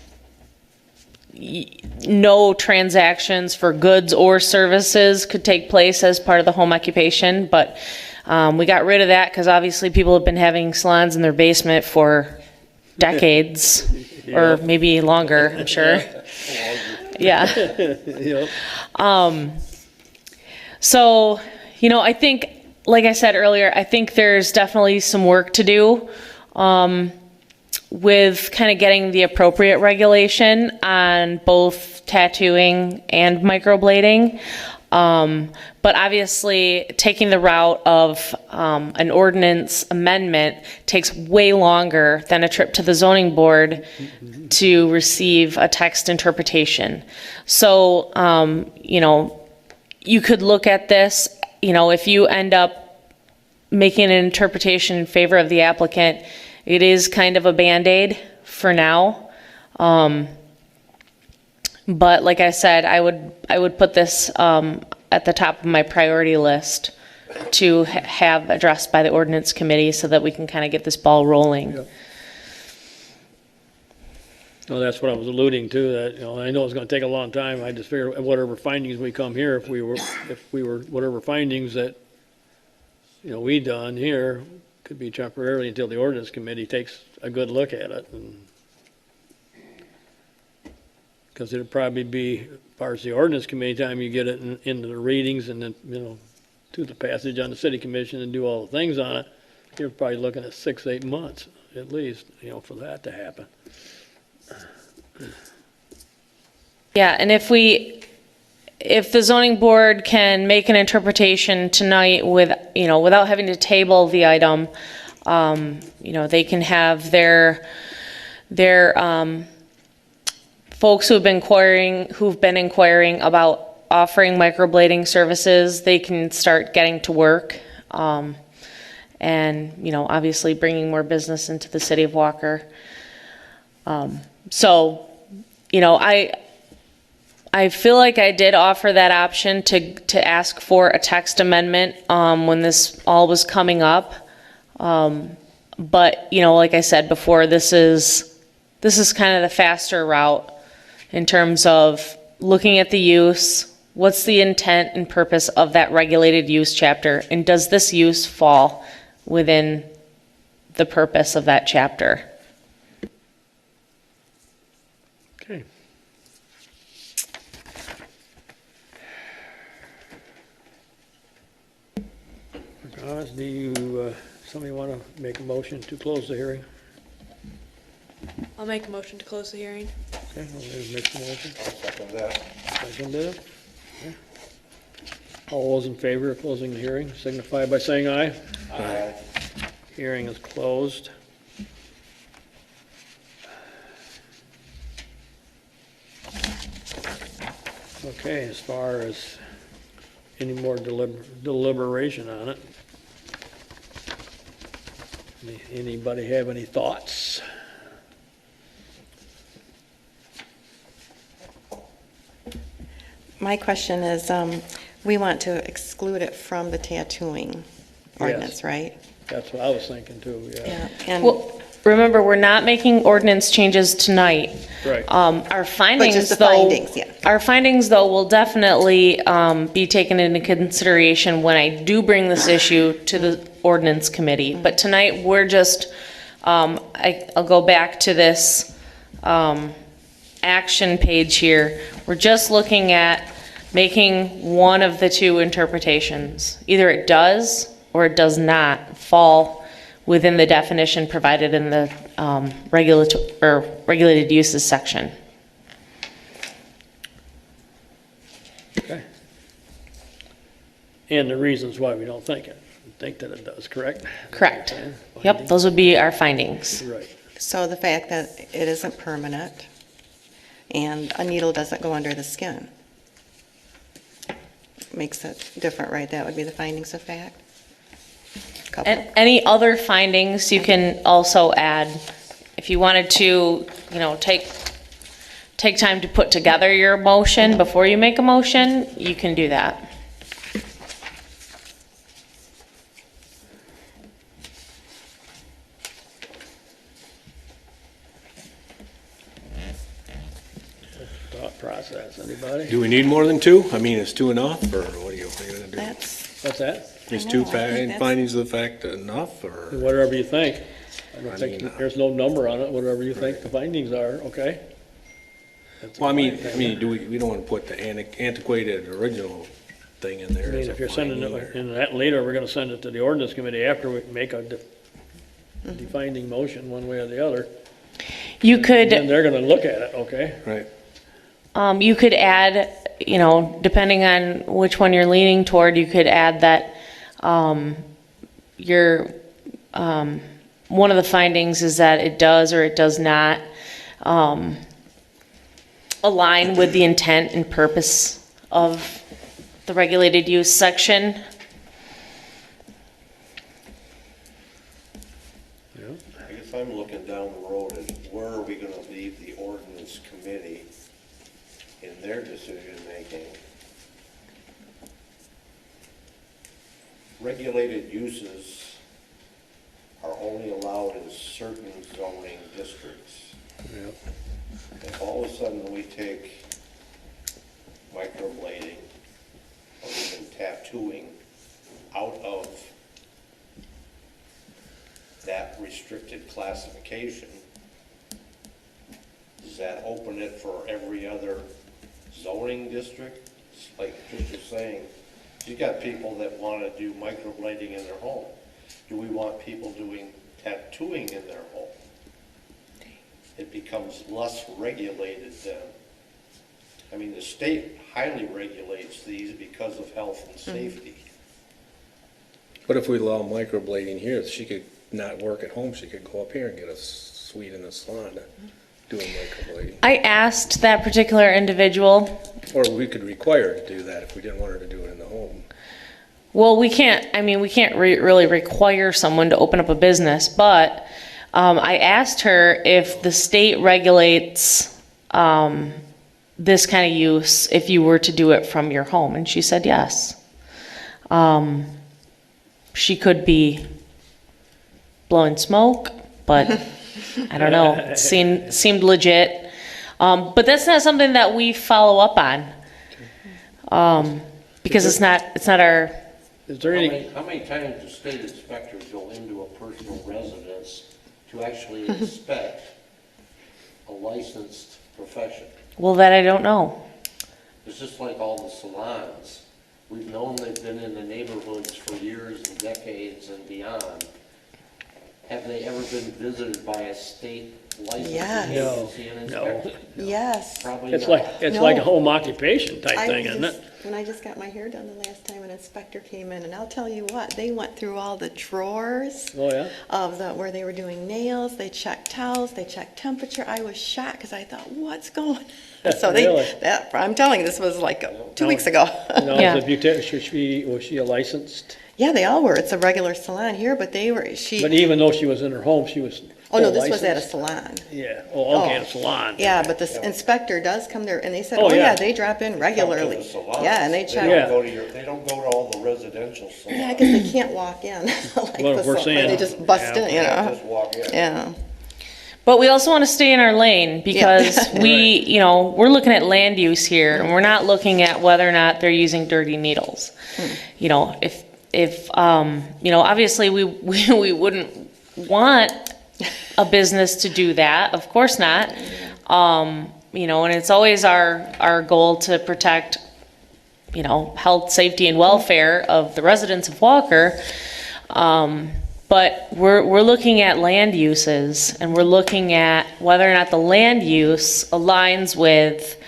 no transactions for goods or services could take place as part of the home occupation, but we got rid of that because obviously people have been having salons in their basement for decades, or maybe longer, I'm sure. Yeah. Yep. So, I think, like I said earlier, I think there's definitely some work to do with kind of getting the appropriate regulation on both tattooing and microblading. But obviously, taking the route of an ordinance amendment takes way longer than a trip to the zoning board to receive a text interpretation. So, you could look at this, if you end up making an interpretation in favor of the applicant, it is kind of a Band-Aid for now. But like I said, I would put this at the top of my priority list to have addressed by the ordinance committee so that we can kind of get this ball rolling. Yep. Well, that's what I was alluding to, that, I know it's gonna take a long time. I just figure whatever findings we come here, if we were, whatever findings that, we done here could be temporarily until the ordinance committee takes a good look at it. Because it'd probably be, as far as the ordinance committee, time you get it into the readings and then, to the passage on the city commission and do all the things on it, you're probably looking at 6, 8 months at least, for that to happen. Yeah, and if the zoning board can make an interpretation tonight without having to table the item, they can have their folks who've been inquiring about offering microblading services, they can start getting to work, and obviously bringing more business into the city of Walker. So, I feel like I did offer that option to ask for a text amendment when this all was coming up. But, like I said before, this is kind of the faster route in terms of looking at the use, what's the intent and purpose of that regulated use chapter, and does this use fall within the purpose of that chapter? Okay. Do you, somebody want to make a motion to close the hearing? I'll make a motion to close the hearing. Okay, I'll make the motion. Second that. Seconded it. Okay. All those in favor of closing the hearing signify by saying aye. Aye. Hearing is closed. Okay, as far as any more deliberation on it, anybody have any thoughts? My question is, we want to exclude it from the tattooing ordinance, right? That's what I was thinking too, yeah. And Well, remember, we're not making ordinance changes tonight. Right. Our findings, just the though. findings, yeah. Our findings, though, will definitely be taken into consideration when I do bring this issue to the ordinance committee. But tonight, we're just, I'll go back to this action page here. We're just looking at making one of the two interpretations. Either it does or it does not fall within the definition provided in the regulated uses section. Okay. And the reasons why we don't think that it does, correct? Correct. Okay. Yep, those would be our findings. Right. so the fact that it isn't permanent and a needle doesn't go under the skin makes it different, right? That would be the findings of fact? Couple. And any other findings you can also add. If you wanted to, take time to put together your motion before you make a motion, you can do that. Thought process, anybody? Do we need more than two? I mean, is two enough, or what are you gonna do? That's, What's that? Is I two know, I think that's- findings of the fact enough, or? Whatever you think. I don't I think, mean, there's no number on it, whatever you think the findings are, okay? That's Well, I mean, my opinion. we don't wanna put the antiquated original thing in there I mean, as a if you're sending finding, it, or- in that later, we're gonna send it to the ordinance committee after we make a defining motion one way or the other. You And could, they're gonna look at it, okay? Right, you could add, depending on which one you're leaning toward, you could add that, one of the findings is that it does or it does not, align with the intent and purpose of the regulated use section. I guess I'm looking down the road at where are we gonna leave the ordinance committee in their decision-making? Regulated uses are only allowed in certain zoning districts. Yep. If all of a sudden we take microblading or even tattooing out of that restricted classification, does that open it for every other zoning district? It's like Trish was saying, you got people that want to do microblading in their home. Do we want people doing tattooing in their home? It becomes less regulated then. I mean, the state highly regulates these because of health and safety. But if we allow microblading here, she could not work at home, she could go up here and get a suite in the salon doing microblading. I asked that particular individual. Or we could require her to do that if we didn't want her to do it in the home. Well, we can't really require someone to open up a business, but I asked her if the state regulates this kind of use if you were to do it from your home, and she said yes. She could be blowing smoke, but I don't know. It seemed legit. But that's not something that we follow up on because it's not our. Is there any, How many times do state inspectors go into a personal residence to actually inspect a licensed profession? Well, that I don't know. It's just like all the salons. We've known they've been in the neighborhoods for years and decades and beyond. Have they ever been visited by a state licensing Yes. agency and No. inspected? Yes. Probably it's not. like a No. home occupation type I thing, was isn't it? just- When I just got my hair done the last time, an inspector came in, and I'll tell you what, they went through all the drawers Oh, yeah? of where they were doing nails, they checked towels, they checked temperature. I was shocked, because I thought, what's going on? So Really? I'm telling you, this was like 2 weeks ago. No, Yeah. was she a licensed? Yeah, they all were. It's a regular salon here, but But even though she was in her home, she was oh no, full this was at a licensed? salon. Yeah, oh, okay, Oh. a salon. Yeah, but the inspector does come there, and they said, Oh, oh yeah. yeah, they drop in regularly. Come to the salons. Yeah, and they They check. Yeah. don't go to they don't go to all the residential salons. Yeah, because they can't walk in. like Well, if we're saying- they just bust yeah. in, you know? Just walk in. Yeah. But we also want to stay in our lane because we're looking at land use here and we're not looking at whether or not they're using dirty needles. You know, if obviously we wouldn't want a business to do that, of course not. And it's always our goal to protect, health, safety, and welfare of the residents of Walker. But we're looking at land uses, and we're looking at whether or not the land use aligns with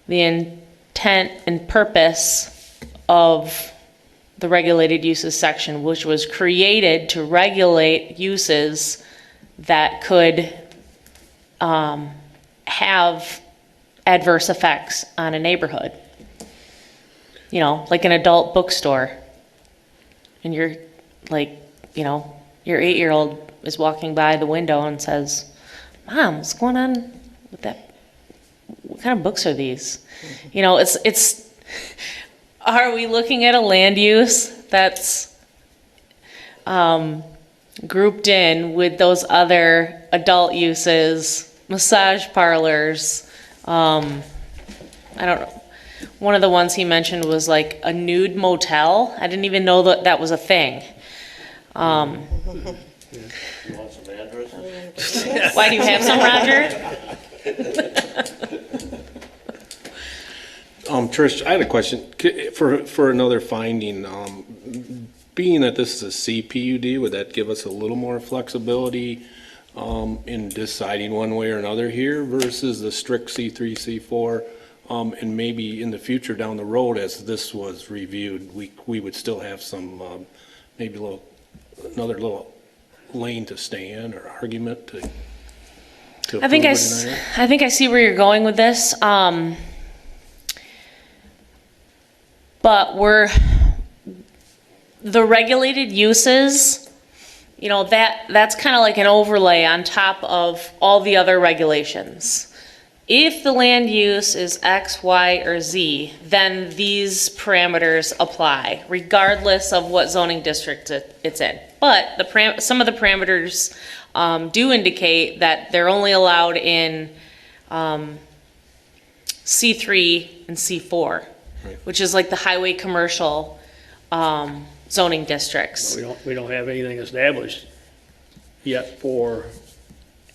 the intent and purpose of the regulated uses section, which was created to regulate uses that could have adverse effects on a neighborhood. Like an adult bookstore. And you're like, your 8-year-old is walking by the window and says, Mom, what's going on with that? What kind of books are these? It's, are we looking at a land use that's grouped in with those other adult uses, massage parlors? I don't know. One of the ones he mentioned was like a nude motel. I didn't even know that was a thing. You want some addresses? Why do you have some, Roger? Trish, I had a question for another finding. Being that this is a CPUD, would that give us a little more flexibility in deciding one way or another here versus the strict C3, C4? And maybe in the future down the road, as this was reviewed, we would still have some maybe another little lane to stay in or argument to I think approve it tonight? I think I see where you're going with this. But the regulated uses, you know, that's kind of like an overlay on top of all the other regulations. If the land use is X, Y, or Z, then these parameters apply, regardless of what zoning district it's in. But some of the parameters do indicate that they're only allowed in C3 and C4, which is like the highway commercial zoning districts. We don't have anything established yet for,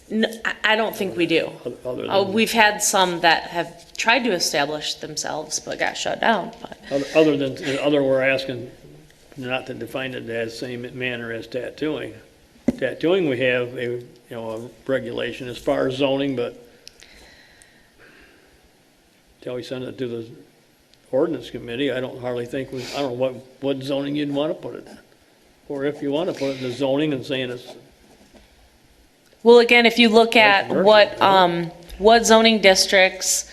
No, I don't think we do. other than, We've had some that have tried to establish themselves but got shut down. But we're asking not to define it as same manner as tattooing. Tattooing, we have a regulation as far as zoning, but till we send it to the ordinance committee, I don't know what zoning you'd want to put it in. Or if you want to put it in the zoning and saying it's, well, again, if you look at commercial, what zoning districts,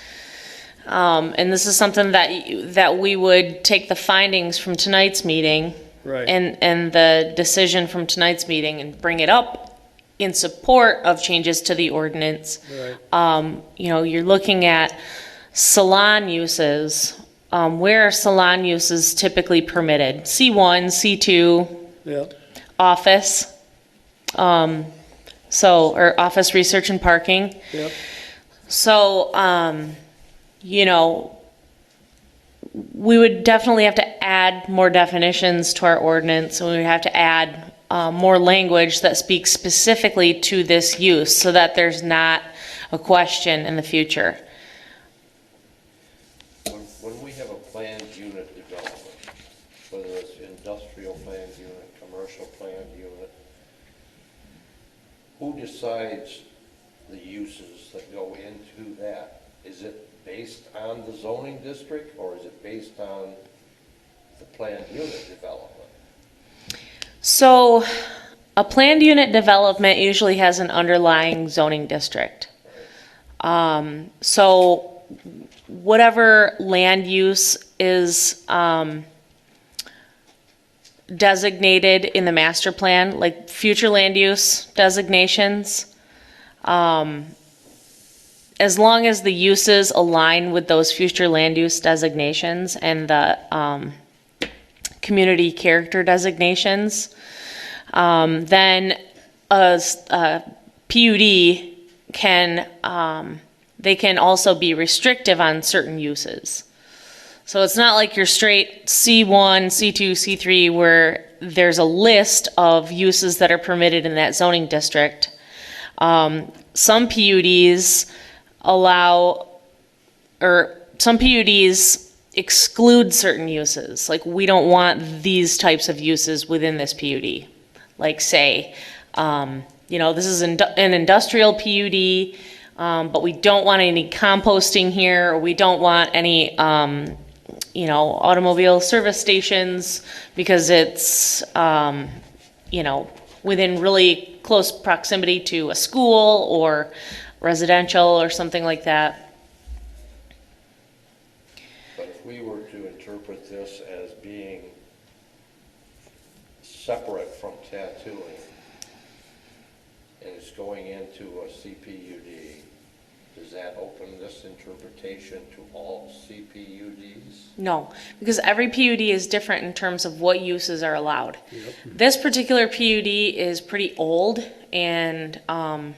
and this is something that we would take the findings from tonight's meeting right. and the decision from tonight's meeting and bring it up in support of changes to the ordinance. Right. You're looking at salon uses. Where are salon uses typically permitted? C1, C2, Yeah. office. Or office research and parking. Yep. So, we would definitely have to add more definitions to our ordinance, and we would have to add more language that speaks specifically to this use so that there's not a question in the future. When we have a planned unit development, whether it's industrial planned unit, commercial planned unit, who decides the uses that go into that? Is it based on the zoning district, or is it based on the planned unit development? So, a planned unit development usually has an underlying zoning district. So, whatever land use is designated in the master plan, like future land use designations, as long as the uses align with those future land use designations and the community character designations, then a PUD they can also be restrictive on certain uses. So it's not like you're straight C1, C2, C3, where there's a list of uses that are permitted in that zoning district. Some PUDs exclude certain uses. Like, we don't want these types of uses within this PUD. Like, say, this is an industrial PUD, but we don't want any composting here, or we don't want any automobile service stations because it's, within really close proximity to a school or residential or something like that. But if we were to interpret this as being separate from tattooing, and it's going into a CPUD, does that open this interpretation to all CPUDs? No, because every PUD is different in terms of what uses are allowed. Yep. This particular PUD is pretty old, and I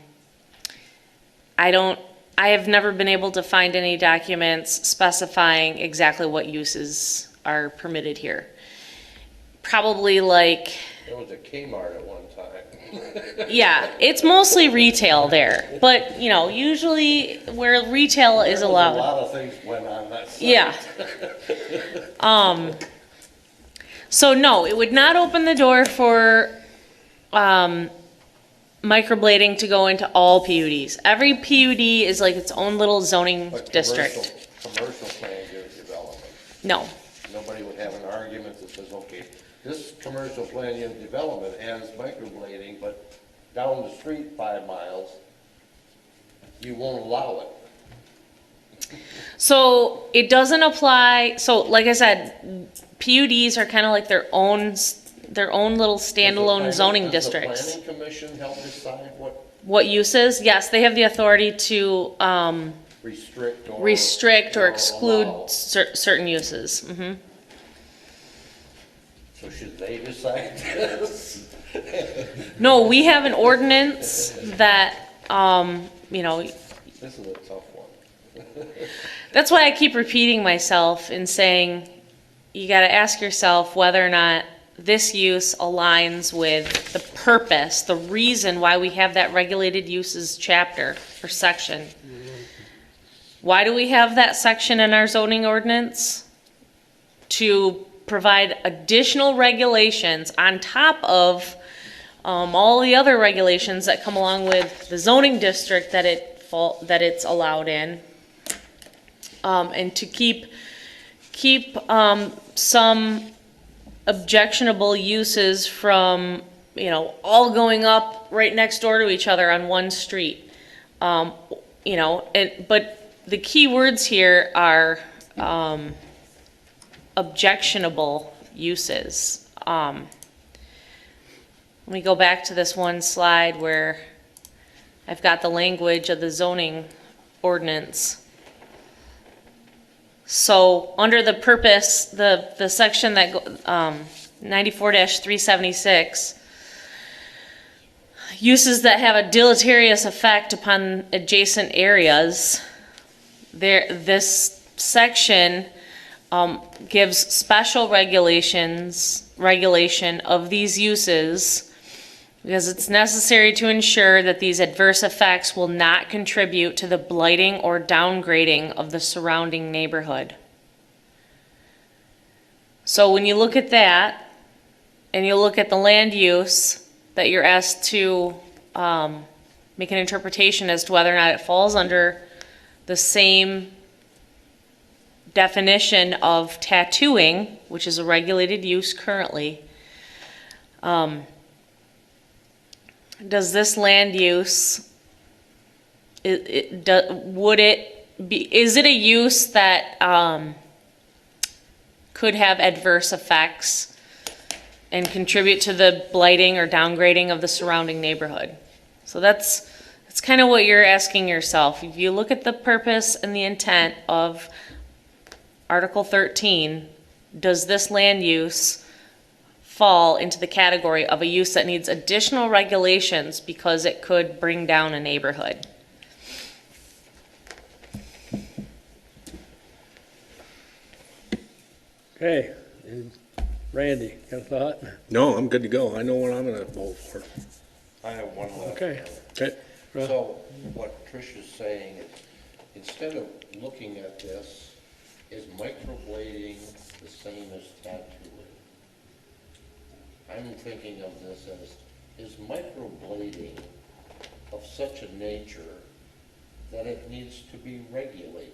have never been able to find any documents specifying exactly what uses are permitted here. Probably like... There was a Kmart at one time. Yeah, it's mostly retail there, but usually where retail is allowed. A lot of things went on that site. Yeah. So no, it would not open the door for microblading to go into all PUDs. Every PUD is like its own little zoning But district. Commercial planned unit development. No. Nobody would have an argument that says, okay, this commercial planned unit development has microblading, but down the street 5 miles, you won't allow it. So it doesn't apply, so like I said, PUDs are kind of like their own little standalone zoning districts. Does the planning commission help decide What uses? Yes, they have the authority to restrict or exclude allow? certain uses. So should they decide this? No, we have an ordinance that, you know, This is a tough one. that's why I keep repeating myself and saying, you gotta ask yourself whether or not this use aligns with the purpose, the reason why we have that regulated uses chapter or section. Why do we have that section in our zoning ordinance? To provide additional regulations on top of all the other regulations that come along with the zoning district that it's allowed in, and to keep some objectionable uses from, you know, all going up right next door to each other on one street. You know, but the key words here are objectionable uses. Let me go back to this one slide where I've got the language of the zoning ordinance. So under the purpose, the section that 94-376, uses that have a deleterious effect upon adjacent areas, this section gives special regulation of these uses because it's necessary to ensure that these adverse effects will not contribute to the blighting or downgrading of the surrounding neighborhood. So when you look at that, and you look at the land use that you're asked to make an interpretation as to whether or not it falls under the same definition of tattooing, which is a regulated use currently, does this land use, is it a use that could have adverse effects and contribute to the blighting or downgrading of the surrounding neighborhood? So that's kind of what you're asking yourself. If you look at the purpose and the intent of Article 13, does this land use fall into the category of a use that needs additional regulations because it could bring down a neighborhood? Okay, and Randy, got a thought? No, I'm good to go. I know what I'm gonna vote for. I have one last. Okay. Okay. So what Trish is saying is, instead of looking at this, is microblading the same as tattooing? I'm thinking of this as, is microblading of such a nature that it needs to be regulated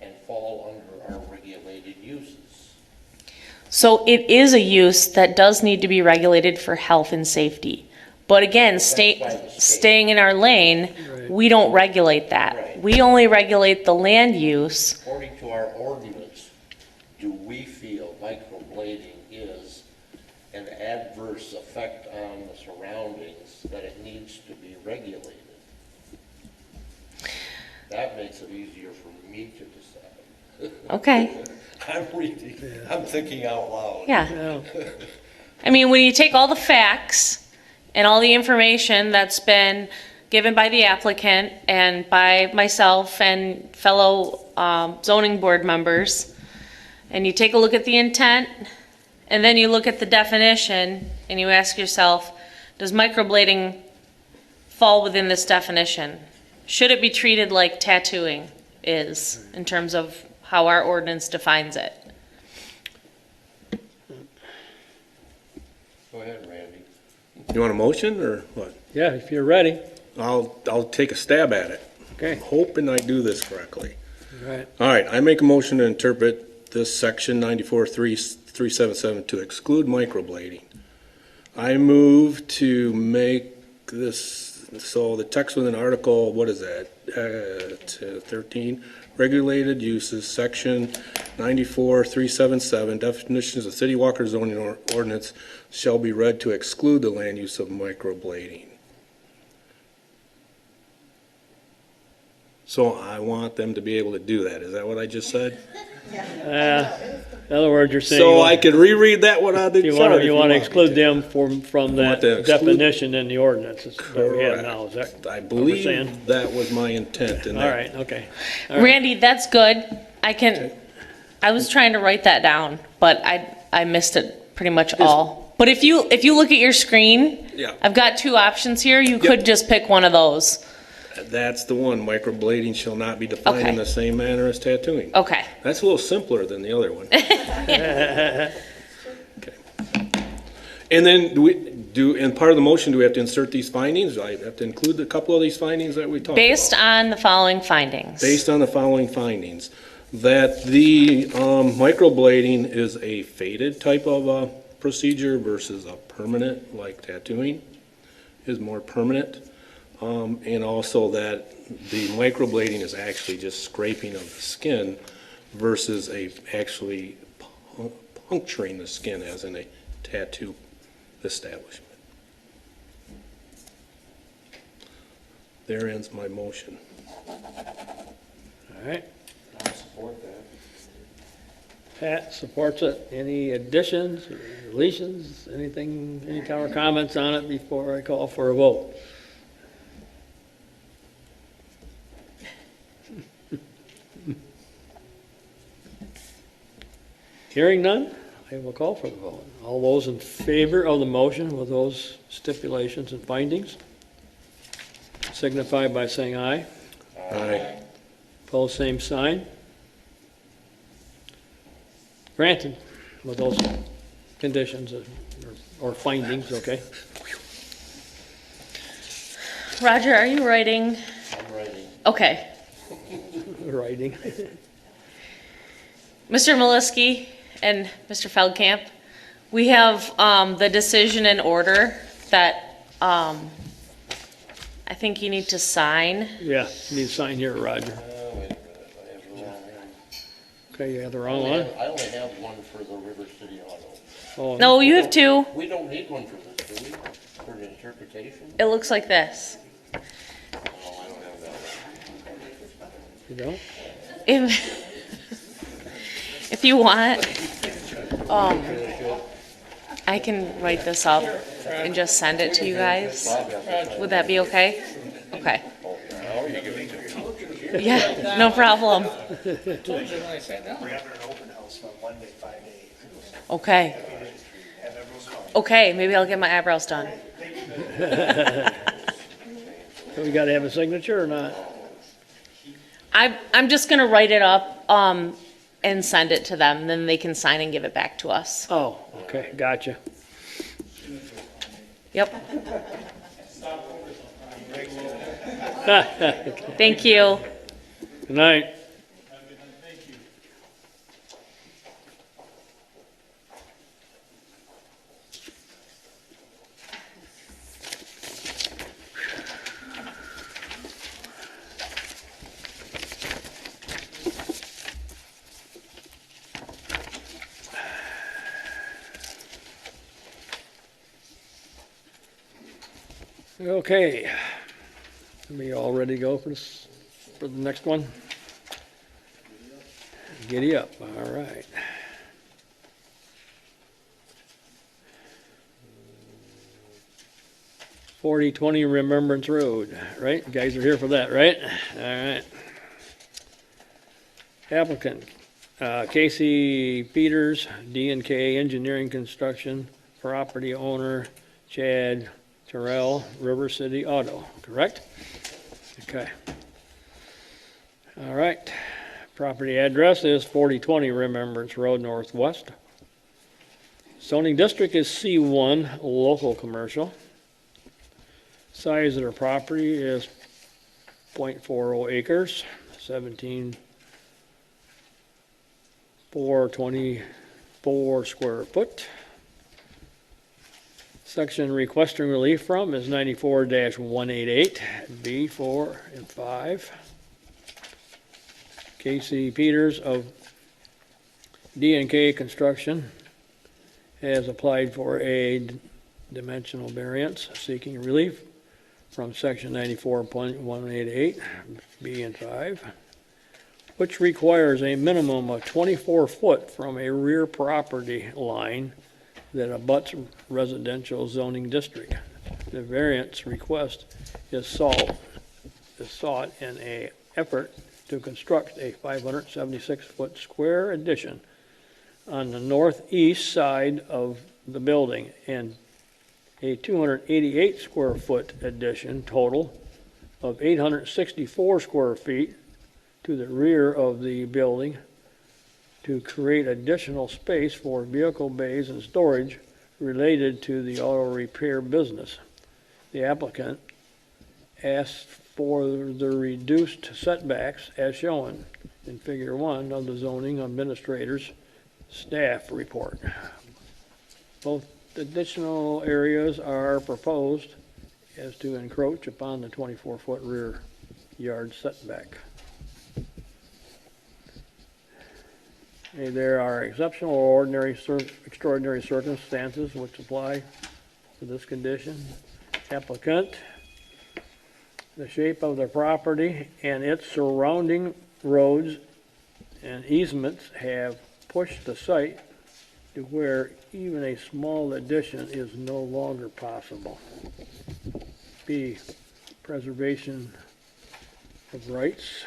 and fall under our regulated uses? So it is a use that does need to be regulated for health and safety. But again, staying in our lane, we don't regulate that. Right. We only regulate the land use. According to our ordinance, do we feel microblading is an adverse effect on the surroundings that it needs to be regulated? That makes it easier for me to decide. Okay. I'm thinking out loud. Yeah. I mean, when you take all the facts and all the information that's been given by the applicant and by myself and fellow zoning board members, and you take a look at the intent, and then you look at the definition, and you ask yourself, does microblading fall within this definition? Should it be treated like tattooing is in terms of how our ordinance defines it? Go ahead, Randy. You want a motion or what? Yeah, if you're ready. I'll take a stab at it. Okay, I'm hoping I do this correctly. all right. All right, I make a motion to interpret this section 94-377 to exclude microblading. I move to make this So the text within article, what is that? 13, regulated uses, section 94,377, definitions of city walker zoning ordinance shall be read to exclude the land use of microblading. So I want them to be able to do that. Is that what I just said? In other words, you're saying. So I could reread that one on the You chart. want to exclude them from that to exclude- definition in the ordinance that we have now, is that? I what we're saying? believe that was my intent in All that. right, okay. All right. Randy, that's good. I was trying to write that down, but I missed it pretty much all. But if you look at your screen, Yeah. I've got two options here. You could just pick one of those. That's the one, microblading shall not be defined in Okay. the same manner as tattooing. Okay. That's a little simpler than the other one. Okay. And then in part of the motion, do we have to insert these findings? Do I have to include a couple of these findings that we talked about? Based on the following findings. Based on the following findings, that the microblading is a faded type of procedure versus a permanent, like tattooing is more permanent. And also that the microblading is actually just scraping of the skin versus actually puncturing the skin as in a tattoo establishment. There ends my motion. All right, I support that. Pat supports it. Any additions, deletions, anything, any kind of comments on it before I call for a vote? Hearing none, I will call for the vote. All those in favor of the motion with those stipulations and findings signify by saying aye. Aye. Pose same sign. Granted, with those conditions or findings, okay? Roger, are you writing? I'm writing. Okay. Writing. Mr. Mileski and Mr. Feldkamp, we have the decision in order that I think you need to sign. Yeah, you need to sign here, Roger. Wait a minute, I have the wrong one. Okay, you have the wrong one? I only have one for the River City Auto. Oh, No, you have two. We don't need one for this, do we? For the interpretation? It looks like this. Oh, I don't have that one. you don't? If you want, I can write this up and just send it to you guys. Would that be okay? Okay. Yeah, no problem. Okay. Okay, maybe I'll get my eyebrows done. So we gotta have a signature or not? I'm just gonna write it up, and send it to them, then they can sign and give it back to us. Oh, okay, gotcha. Yep. Thank you. Good night. Okay, we all ready to go for this, for the next one? Giddy up, all right. 4020 Remembrance Road, right? You guys are here for that, right? All right. Applicant, Casey Peters, D&K Engineering Construction, property owner, Chad Tyrell, River City Auto, correct? Okay. All right. Property address is 4020 Remembrance Road Northwest. Zoning district is C1, local commercial. Size of the property is .40 acres, 17,424 square foot. Section requesting relief from is 94-188, B, 4, and 5. Casey Peters of D&K Construction has applied for a dimensional variance seeking relief from section 94.188, B and 5, which requires a minimum of 24 foot from a rear property line that abuts residential zoning district. The variance request is sought in an effort to construct a 576-foot square addition on the northeast side of the building and a 288 square foot addition total of 864 square feet to the rear of the building to create additional space for vehicle bays and storage related to the auto repair business. The applicant asked for the reduced setbacks as shown in Figure 1 of the zoning administrator's staff report. Both additional areas are proposed as to encroach upon the 24-foot rear yard setback. There are exceptional or extraordinary circumstances which apply to this condition. Applicant, the shape of the property and its surrounding roads and easements have pushed the site to where even a small addition is no longer possible. B, preservation of rights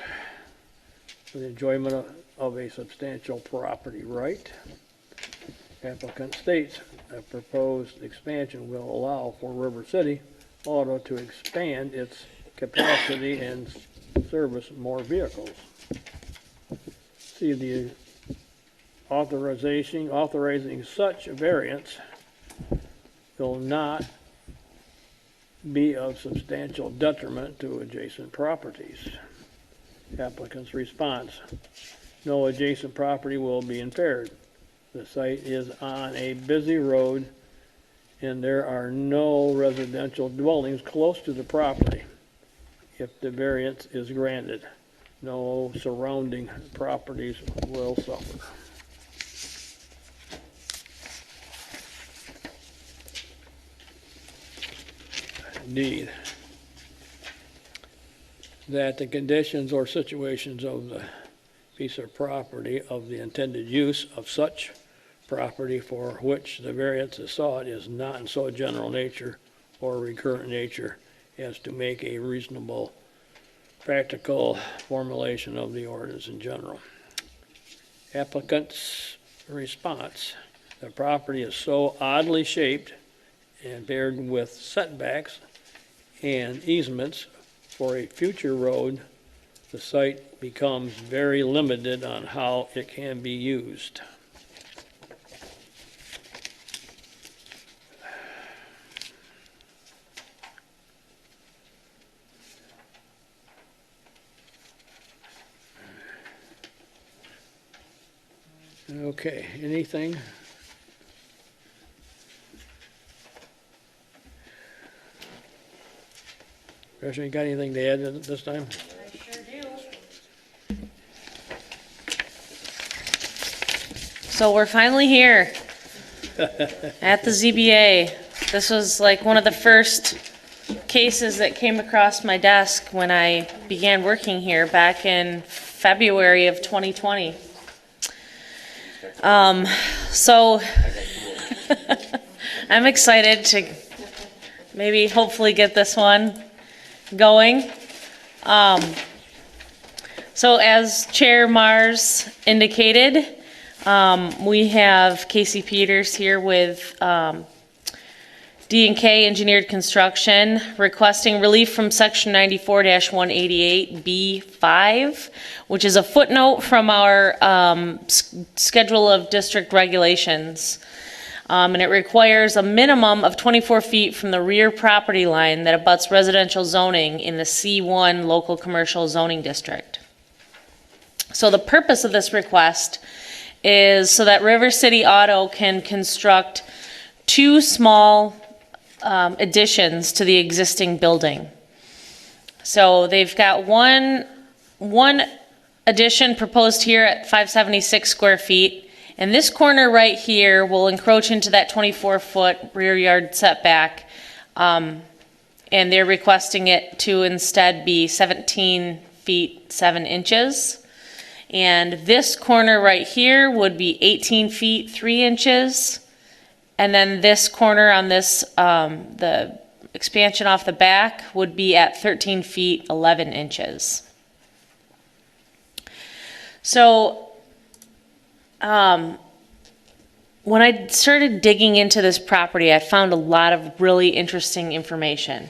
for the enjoyment of a substantial property right. Applicant states a proposed expansion will allow for River City Auto to expand its capacity and service more vehicles. See, the authorizing such a variance will not be of substantial detriment to adjacent properties. Applicant's response: no adjacent property will be impaired. The site is on a busy road and there are no residential dwellings close to the property. If the variance is granted, no surrounding properties will suffer. D, that the conditions or situations of the piece of property of the intended use of such property for which the variance is sought is not in so general nature or recurrent nature as to make a reasonable practical formulation of the ordinance in general. Applicant's response: the property is so oddly shaped and paired with setbacks and easements for a future road, the site becomes very limited on how it can be used. Okay, anything? Commissioner, you got anything to add at this time? I sure do. So we're finally here at the ZBA. This was like one of the first cases that came across my desk when I began working here back in February of 2020. So I'm excited to maybe hopefully get this one going. So as Chair Mars indicated, we have Casey Peters here with D&K Engineered Construction requesting relief from section 94-188B5, which is a footnote from our schedule of district regulations. And it requires a minimum of 24 feet from the rear property line that abuts residential zoning in the C1 local commercial zoning district. So the purpose of this request is so that River City Auto can construct two small additions to the existing building. So they've got one addition proposed here at 576 square feet. And this corner right here will encroach into that 24-foot rear yard setback. And they're requesting it to instead be 17 feet 7 inches. And this corner right here would be 18 feet 3 inches. And then this corner on this, the expansion off the back would be at 13 feet 11 inches. So when I started digging into this property, I found a lot of really interesting information.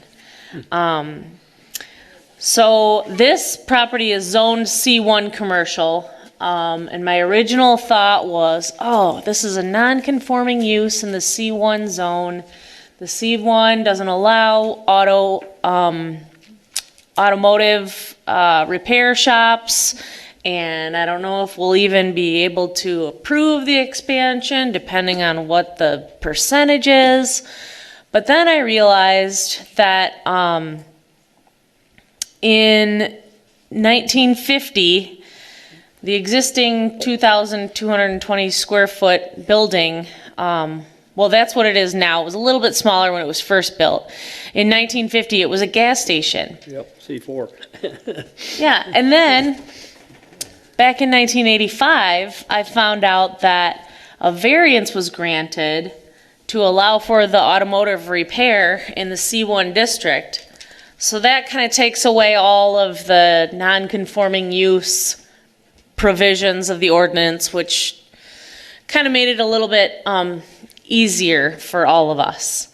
So this property is zoned C1 commercial, and my original thought was, oh, this is a non-conforming use in the C1 zone. The C1 doesn't allow automotive repair shops, and I don't know if we'll even be able to approve the expansion depending on what the percentage is. But then I realized that in 1950, the existing 2,220 square foot building, well, that's what it is now. It was a little bit smaller when it was first built. In 1950, it was a gas station. Yep, C4. Yeah, and then back in 1985, I found out that a variance was granted to allow for the automotive repair in the C1 district. So that kind of takes away all of the non-conforming use provisions of the ordinance, which kind of made it a little bit easier for all of us.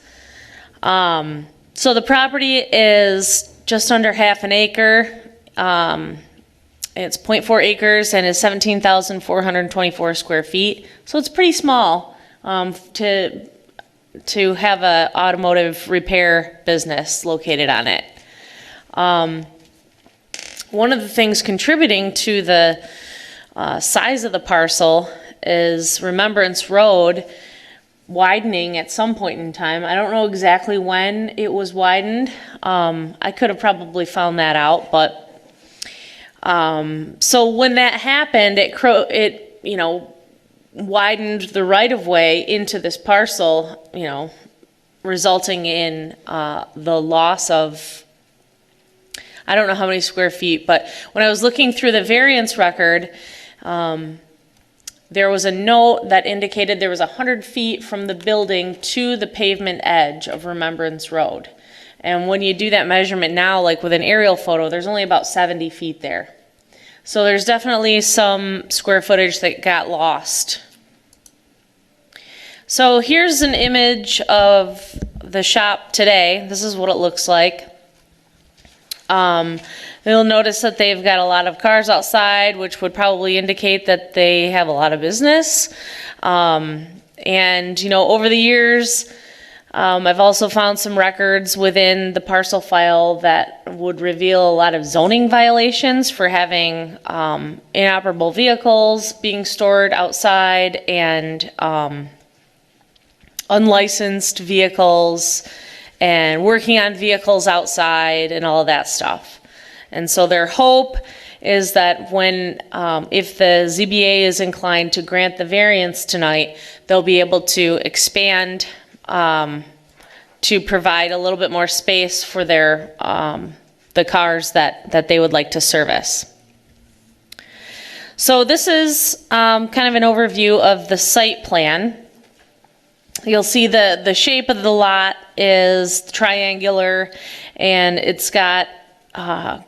So the property is just under half an acre. It's 0.4 acres and is 17,424 square feet. So it's pretty small to have an automotive repair business located on it. One of the things contributing to the size of the parcel is Remembrance Road widening at some point in time. I don't know exactly when it was widened. I could have probably found that out, but so when that happened, it widened the right-of-way into this parcel, resulting in the loss of, I don't know how many square feet, but when I was looking through the variance record, there was a note that indicated there was 100 feet from the building to the pavement edge of Remembrance Road. And when you do that measurement now, like with an aerial photo, there's only about 70 feet there. So there's definitely some square footage that got lost. So here's an image of the shop today. This is what it looks like. You'll notice that they've got a lot of cars outside, which would probably indicate that they have a lot of business. And over the years, I've also found some records within the parcel file that would reveal a lot of zoning violations for having inoperable vehicles being stored outside and unlicensed vehicles and working on vehicles outside and all of that stuff. And so their hope is that when, if the ZBA is inclined to grant the variance tonight, they'll be able to expand to provide a little bit more space for their, the cars that they would like to service. So this is kind of an overview of the site plan. You'll see the shape of the lot is triangular, and it's got a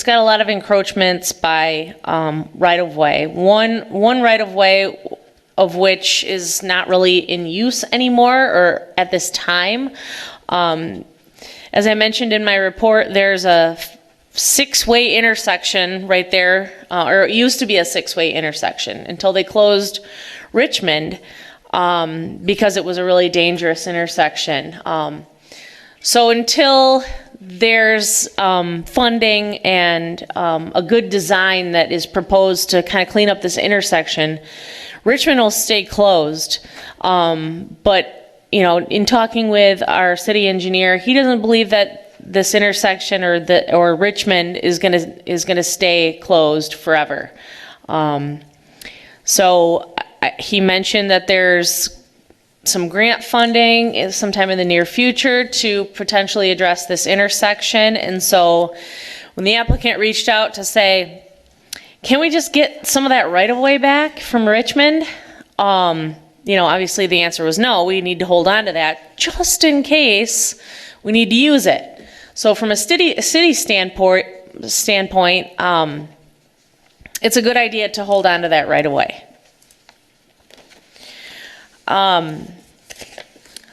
lot of encroachments by right-of-way. One right-of-way of which is not really in use anymore or at this time. As I mentioned in my report, there's a six-way intersection right there, or it used to be a six-way intersection until they closed Richmond. Because it was a really dangerous intersection. So until there's funding and a good design that is proposed to kind of clean up this intersection, Richmond will stay closed. But you know, in talking with our city engineer, he doesn't believe that this intersection or Richmond is gonna stay closed forever. So he mentioned that there's some grant funding sometime in the near future to potentially address this intersection. And so when the applicant reached out to say, can we just get some of that right of way back from Richmond? You know, obviously the answer was no, we need to hold on to that just in case we need to use it. So from a city standpoint, it's a good idea to hold on to that right away.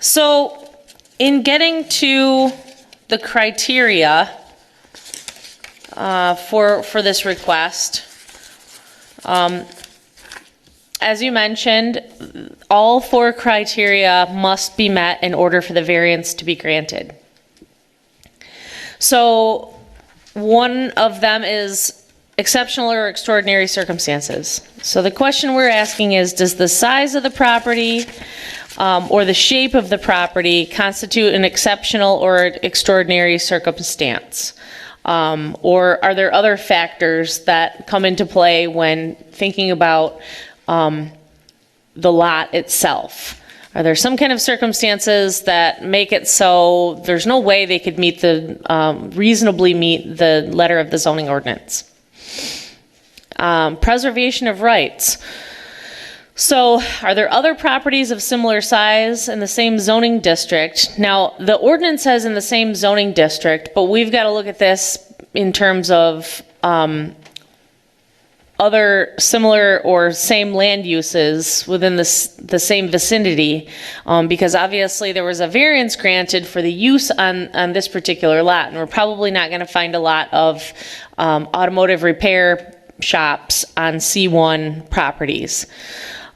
So in getting to the criteria for this request, as you mentioned, all 4 criteria must be met in order for the variance to be granted. So one of them is exceptional or extraordinary circumstances. So the question we're asking is, does the size of the property or the shape of the property constitute an exceptional or extraordinary circumstance? Or are there other factors that come into play when thinking about the lot itself? Are there some kind of circumstances that make it so there's no way they could meet reasonably meet the letter of the zoning ordinance? Preservation of rights. So are there other properties of similar size in the same zoning district? Now, the ordinance says in the same zoning district, but we've got to look at this in terms of other similar or same land uses within the same vicinity, because obviously there was a variance granted for the use on this particular lot, and we're probably not going to find a lot of automotive repair shops on C1 properties.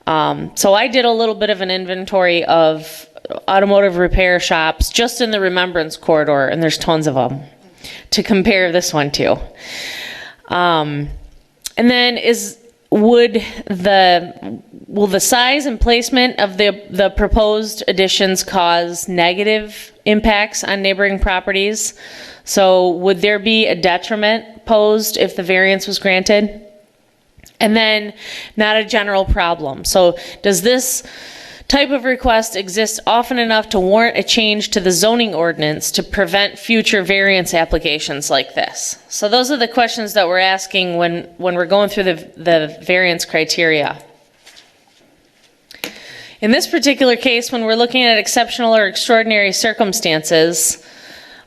So I did a little bit of an inventory of automotive repair shops just in the Remembrance corridor, and there's tons of them to compare this one to. And then will the size and placement of the proposed additions cause negative impacts on neighboring properties? So would there be a detriment posed if the variance was granted? And then not a general problem. So does this type of request exist often enough to warrant a change to the zoning ordinance to prevent future variance applications like this? So those are the questions that we're asking when we're going through the variance criteria. In this particular case, when we're looking at exceptional or extraordinary circumstances,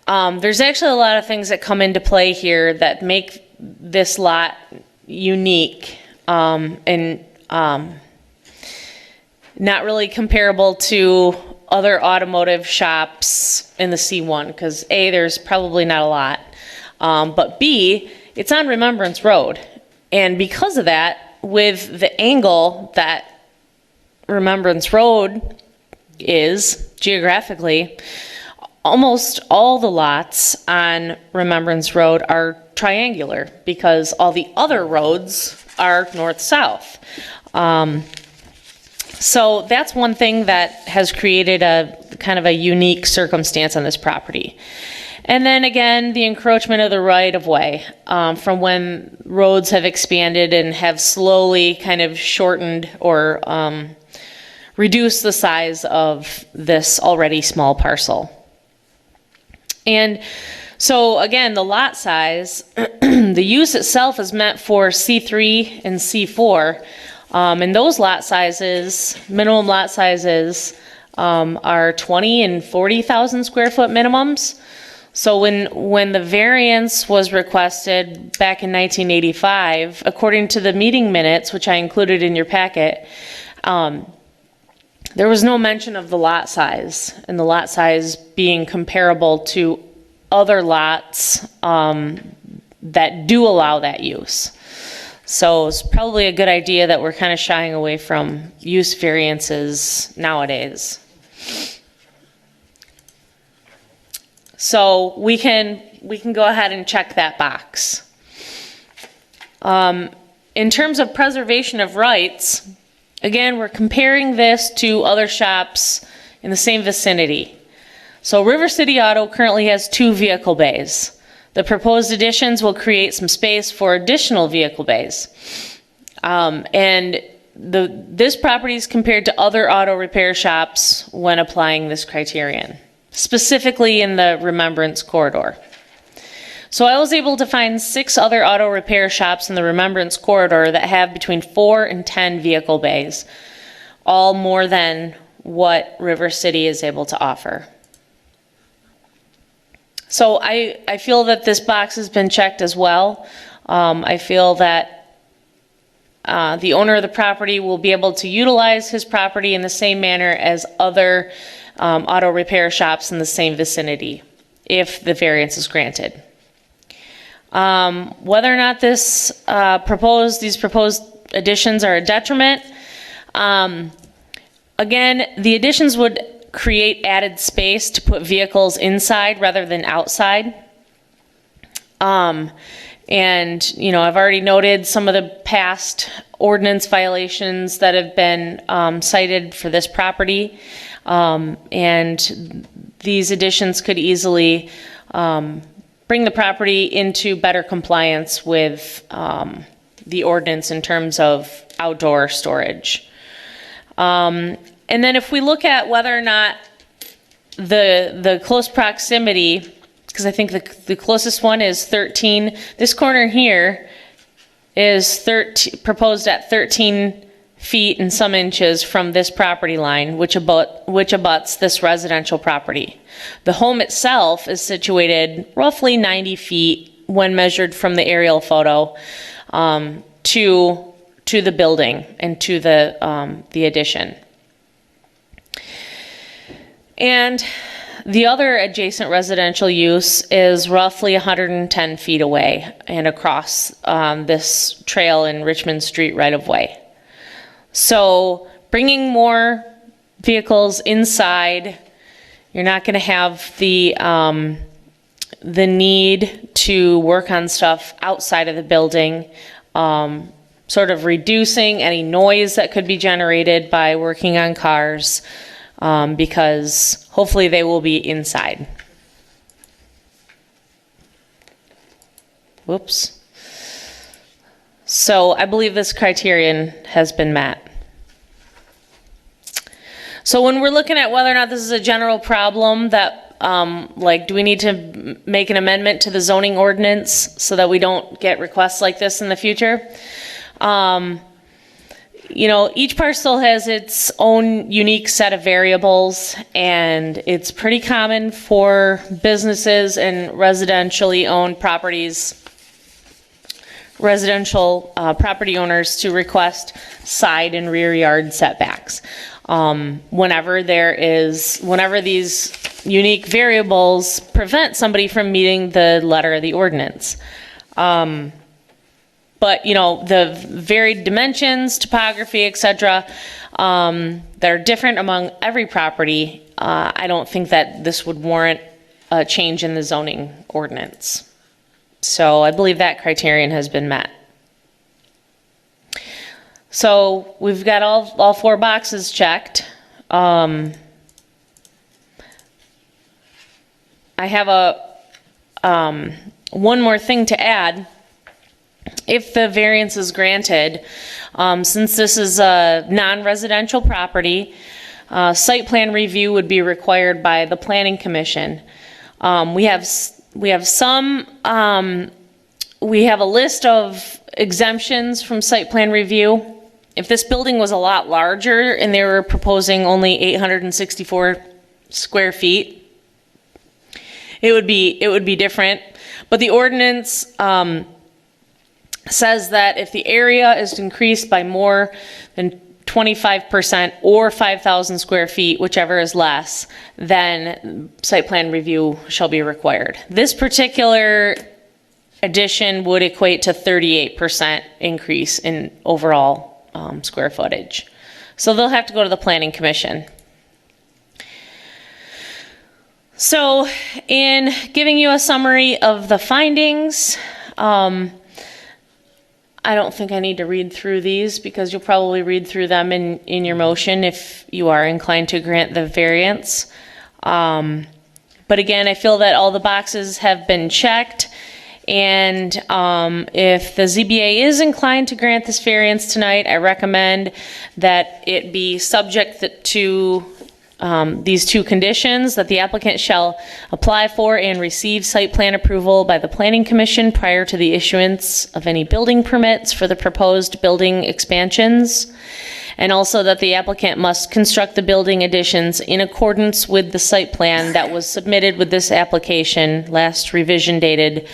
there's actually a lot of things that come into play here that make this lot unique and not really comparable to other automotive shops in the C1, because A, there's probably not a lot, but B, it's on Remembrance Road. And because of that, with the angle that Remembrance Road is geographically, almost all the lots on Remembrance Road are triangular because all the other roads are north-south. So that's one thing that has created a kind of a unique circumstance on this property. And then again, the encroachment of the right-of-way from when roads have expanded and have slowly kind of shortened or reduced the size of this already small parcel. And so again, the lot size, the use itself is meant for C3 and C4. And those lot sizes, minimum lot sizes, are 20 and 40,000 square foot minimums. So when the variance was requested back in 1985, according to the meeting minutes, which I included in your packet, there was no mention of the lot size, and the lot size being comparable to other lots that do allow that use. So it's probably a good idea that we're kind of shying away from use variances nowadays. So we can go ahead and check that box. In terms of preservation of rights, again, we're comparing this to other shops in the same vicinity. So River City Auto currently has 2 vehicle bays. The proposed additions will create some space for additional vehicle bays. And this property is compared to other auto repair shops when applying this criterion, specifically in the Remembrance corridor. So I was able to find 6 other auto repair shops in the Remembrance corridor that have between 4 and 10 vehicle bays, all more than what River City is able to offer. So I feel that this box has been checked as well. I feel that the owner of the property will be able to utilize his property in the same manner as other auto repair shops in the same vicinity if the variance is granted. Whether or not these proposed additions are a detriment, again, the additions would create added space to put vehicles inside rather than outside. And, you know, I've already noted some of the past ordinance violations that have been cited for this property. And these additions could easily bring the property into better compliance with the ordinance in terms of outdoor storage. And then if we look at whether or not the close proximity, because I think the closest one is 13, this corner here is proposed at 13 feet and some inches from this property line, which abuts this residential property. The home itself is situated roughly 90 feet when measured from the aerial photo to the building and to the addition. And the other adjacent residential use is roughly 110 feet away and across this trail in Richmond Street right-of-way. So bringing more vehicles inside, you're not going to have the need to work on stuff outside of the building, sort of reducing any noise that could be generated by working on cars, because hopefully they will be inside. Whoops. So I believe this criterion has been met. So when we're looking at whether or not this is a general problem that, like, do we need to make an amendment to the zoning ordinance so that we don't get requests like this in the future? You know, each parcel has its own unique set of variables, and it's pretty common for businesses and residentially owned properties, residential property owners to request side and rear yard setbacks. Whenever these unique variables prevent somebody from meeting the letter of the ordinance. But, you know, the varied dimensions, topography, etc., that are different among every property, I don't think that this would warrant a change in the zoning ordinance. So I believe that criterion has been met. So we've got all 4 boxes checked. I have one more thing to add. If the variance is granted, since this is a non-residential property, site plan review would be required by the Planning Commission. We have a list of exemptions from site plan review. If this building was a lot larger and they were proposing only 864 square feet, it would be different. But the ordinance says that if the area is increased by more than 25% or 5,000 square feet, whichever is less, then site plan review shall be required. This particular addition would equate to 38% increase in overall square footage. So they'll have to go to the Planning Commission. So in giving you a summary of the findings, I don't think I need to read through these because you'll probably read through them in your motion if you are inclined to grant the variance. But again, I feel that all the boxes have been checked. And if the ZBA is inclined to grant this variance tonight, I recommend that it be subject to these two conditions, that the applicant shall apply for and receive site plan approval by the Planning Commission prior to the issuance of any building permits for the proposed building expansions, and also that the applicant must construct the building additions in accordance with the site plan that was submitted with this application, last revision dated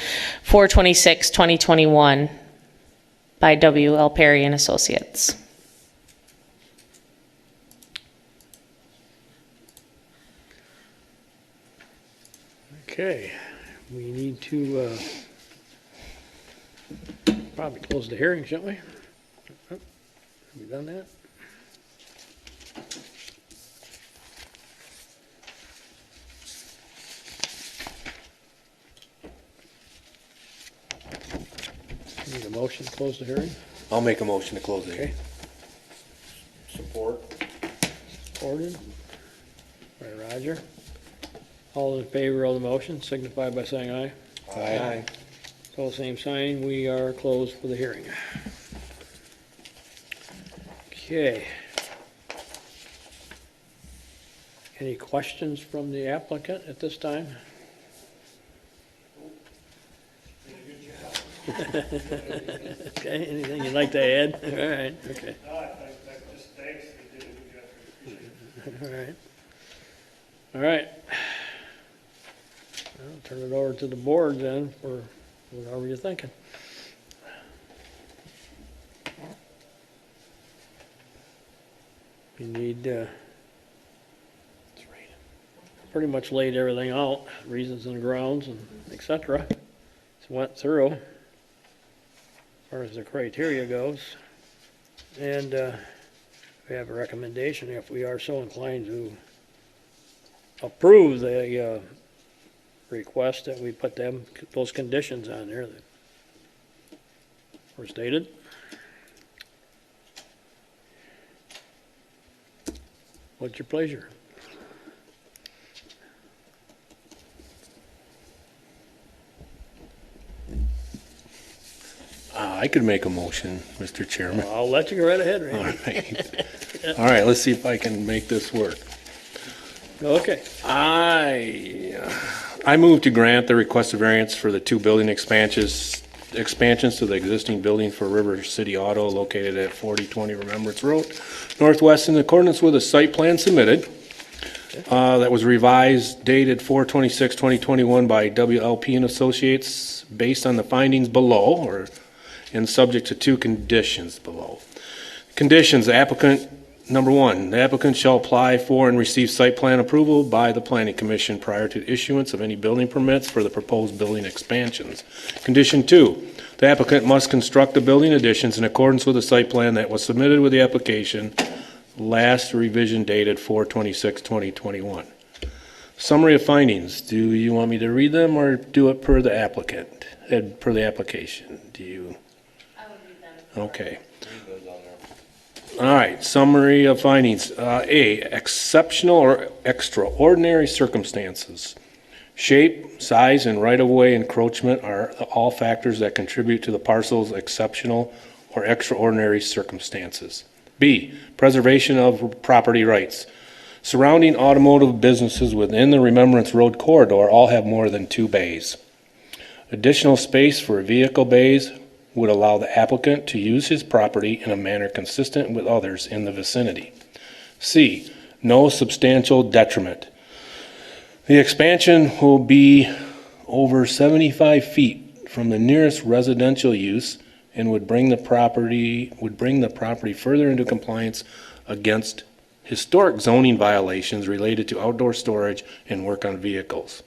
4/26/2021 by W.L. Perry and Associates. Okay, we need to probably close the hearing, shouldn't we? Have we done that? Need a motion to close the hearing? I'll make a motion to close the Okay, hearing. Support? supported by Roger. All in favor of the motion signify by saying aye. Aye. So same sign, we are closed for the hearing. Okay. Any questions from the applicant at this time? Okay, anything you'd like to add? All right, okay. Just thanks, they did a good job, appreciate it. All right. All right. I'll turn it over to the board then for whatever you're thinking. You need, pretty much laid everything out, reasons and grounds and et cetera. Just went through as far as the criteria goes. And we have a recommendation if we are so inclined to approve the request that we put those conditions on there that were stated. What's your pleasure? I could make a motion, Mr. Chairman. I'll let you go right ahead, All Randy. right. All right, let's see if I can make this work. Okay. I move to grant the requested variance for the two building expansions to the existing building for River City Auto located at 4020 Remembrance Road, Northwest, in accordance with a site plan submitted that was revised, dated 4/26/2021 by WLP and Associates, based on the findings below, and subject to two conditions below. Conditions: the applicant, number one, the applicant shall apply for and receive site plan approval by the Planning Commission prior to issuance of any building permits for the proposed building expansions. Condition two, the applicant must construct the building additions in accordance with the site plan that was submitted with the application, last revision dated 4/26/2021. Summary of findings. Do you want me to read them or do it per the applicant, per the application? Do you? I would read them. Okay. All right, summary of findings. A, exceptional or extraordinary circumstances. Shape, size, and right-of-way encroachment are all factors that contribute to the parcel's exceptional or extraordinary circumstances. B, preservation of property rights. Surrounding automotive businesses within the Remembrance Road corridor all have more than 2 bays. Additional space for vehicle bays would allow the applicant to use his property in a manner consistent with others in the vicinity. C, no substantial detriment. The expansion will be over 75 feet from the nearest residential use and would bring the property further into compliance against historic zoning violations related to outdoor storage and work on vehicles.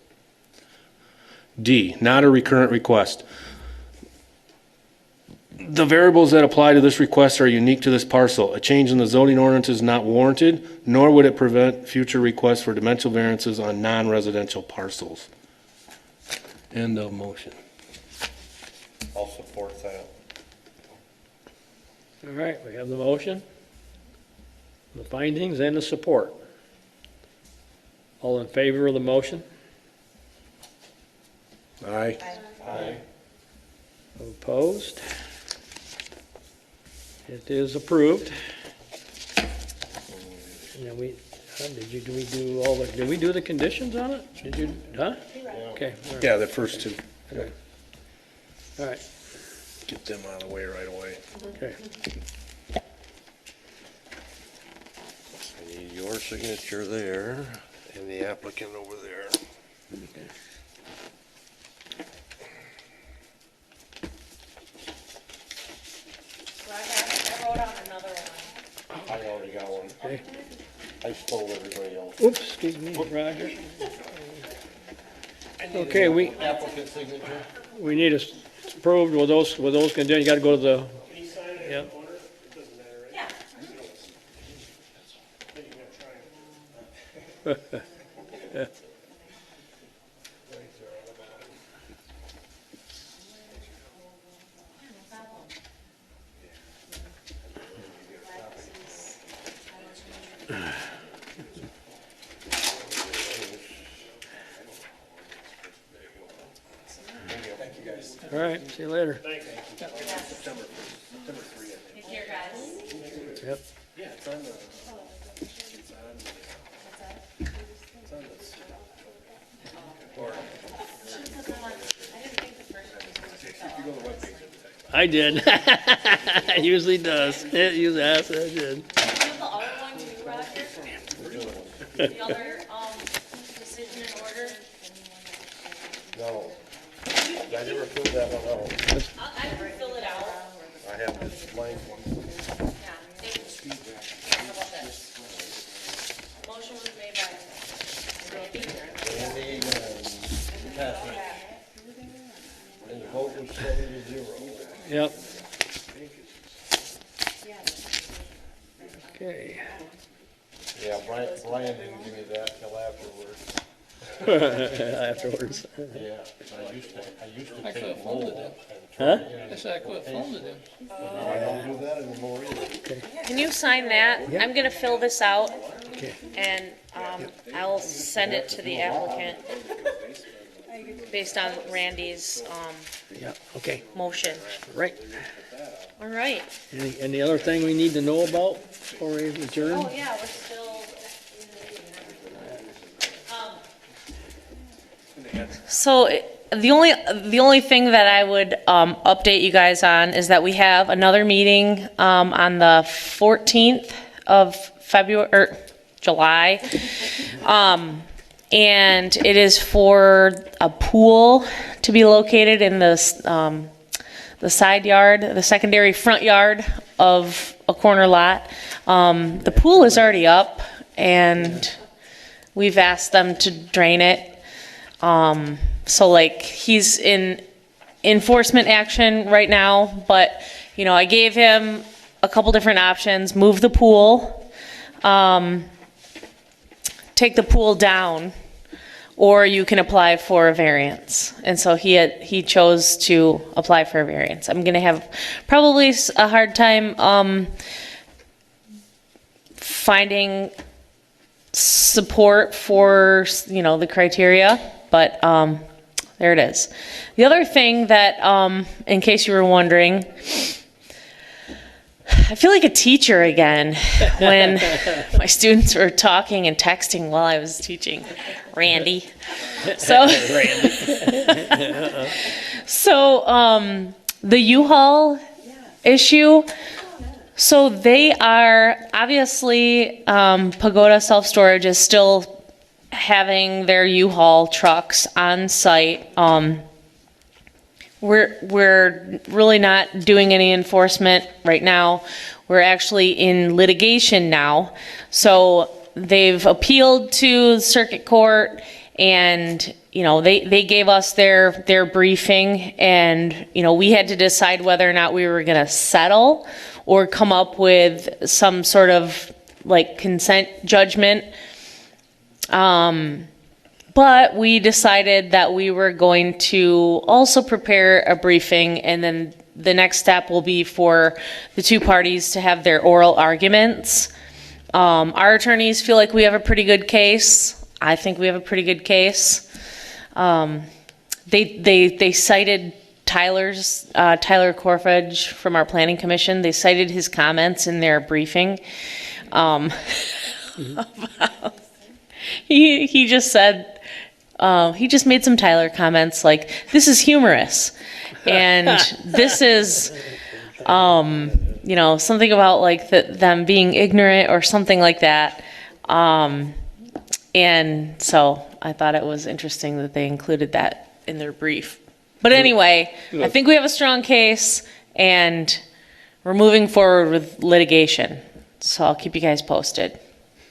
D, not a recurrent request. The variables that apply to this request are unique to this parcel. A change in the zoning ordinance is not warranted, nor would it prevent future requests for dimensional variances on non-residential parcels. End of motion. I'll support that. All right, we have the motion, the findings, and the support. All in favor of the motion? Aye. Opposed? It is approved. And then did we do the conditions on it? Did you, huh? Okay, all right. Yeah, the first two. Okay. All right, Get them out of the way right away. okay. I need your signature there and the applicant over there. I wrote on another one. I already got one. Okay. I stole everybody else. Oops, excuse me, Roger. Okay, Applicant signature? we need it approved with those conditions. You gotta go to the, Can you sign it in yeah. the corner? It doesn't matter, right? Yeah. Then you gotta try it. All right, see you later. Thanks. Take care, guys. Yep. I did. It usually does. It usually has, I did. You have the other one too, Roger? The other, decision in order? No. I never filled that one out. I can fill it out. I have this blank one. Yeah. How about this? Motion was made by Randy. Randy and Patrick. And the vote was 7-0. Yep. Okay. Yeah, Brian didn't give me that till afterwards. Afterwards. Yeah, I used to take a mold and Huh? turn it in. That's what I folded it. I don't do that anymore either. Can you sign that? I'm gonna fill this out Okay. and, I'll send it to the applicant based on Randy's, Yeah, okay, motion. right. All right. Any other thing we need to know about before we adjourn? Oh, yeah, we're still. So the only thing that I would update you guys on is that we have another meeting on the 14th of February or July. And it is for a pool to be located in the side yard, the secondary front yard of a corner lot. The pool is already up and we've asked them to drain it. So like he's in enforcement action right now, but you know, I gave him a couple different options: move the pool, take the pool down, or you can apply for a variance. And so he chose to apply for a variance. I'm gonna have probably a hard time finding support for, you know, the criteria, but there it is. The other thing that, in case you were wondering, I feel like a teacher again when my students were talking and texting while I was teaching. Randy. So, the U-Haul issue. So they are, obviously, Pagoda Self-Storage is still having their U-Haul trucks on site. We're really not doing any enforcement right now. We're actually in litigation now. So they've appealed to the circuit court and, you know, they gave us their briefing and, you know, we had to decide whether or not we were gonna settle or come up with some sort of like consent judgment. But we decided that we were going to also prepare a briefing and then the next step will be for the two parties to have their oral arguments. Our attorneys feel like we have a pretty good case. I think we have a pretty good case. They cited Tyler Corfage from our planning commission. They cited his comments in their briefing. He just said, he just made some Tyler comments like, this is humorous. And this is, something about like them being ignorant or something like that. And so I thought it was interesting that they included that in their brief. But anyway, I think we have a strong case and we're moving forward with litigation. So I'll keep you guys posted.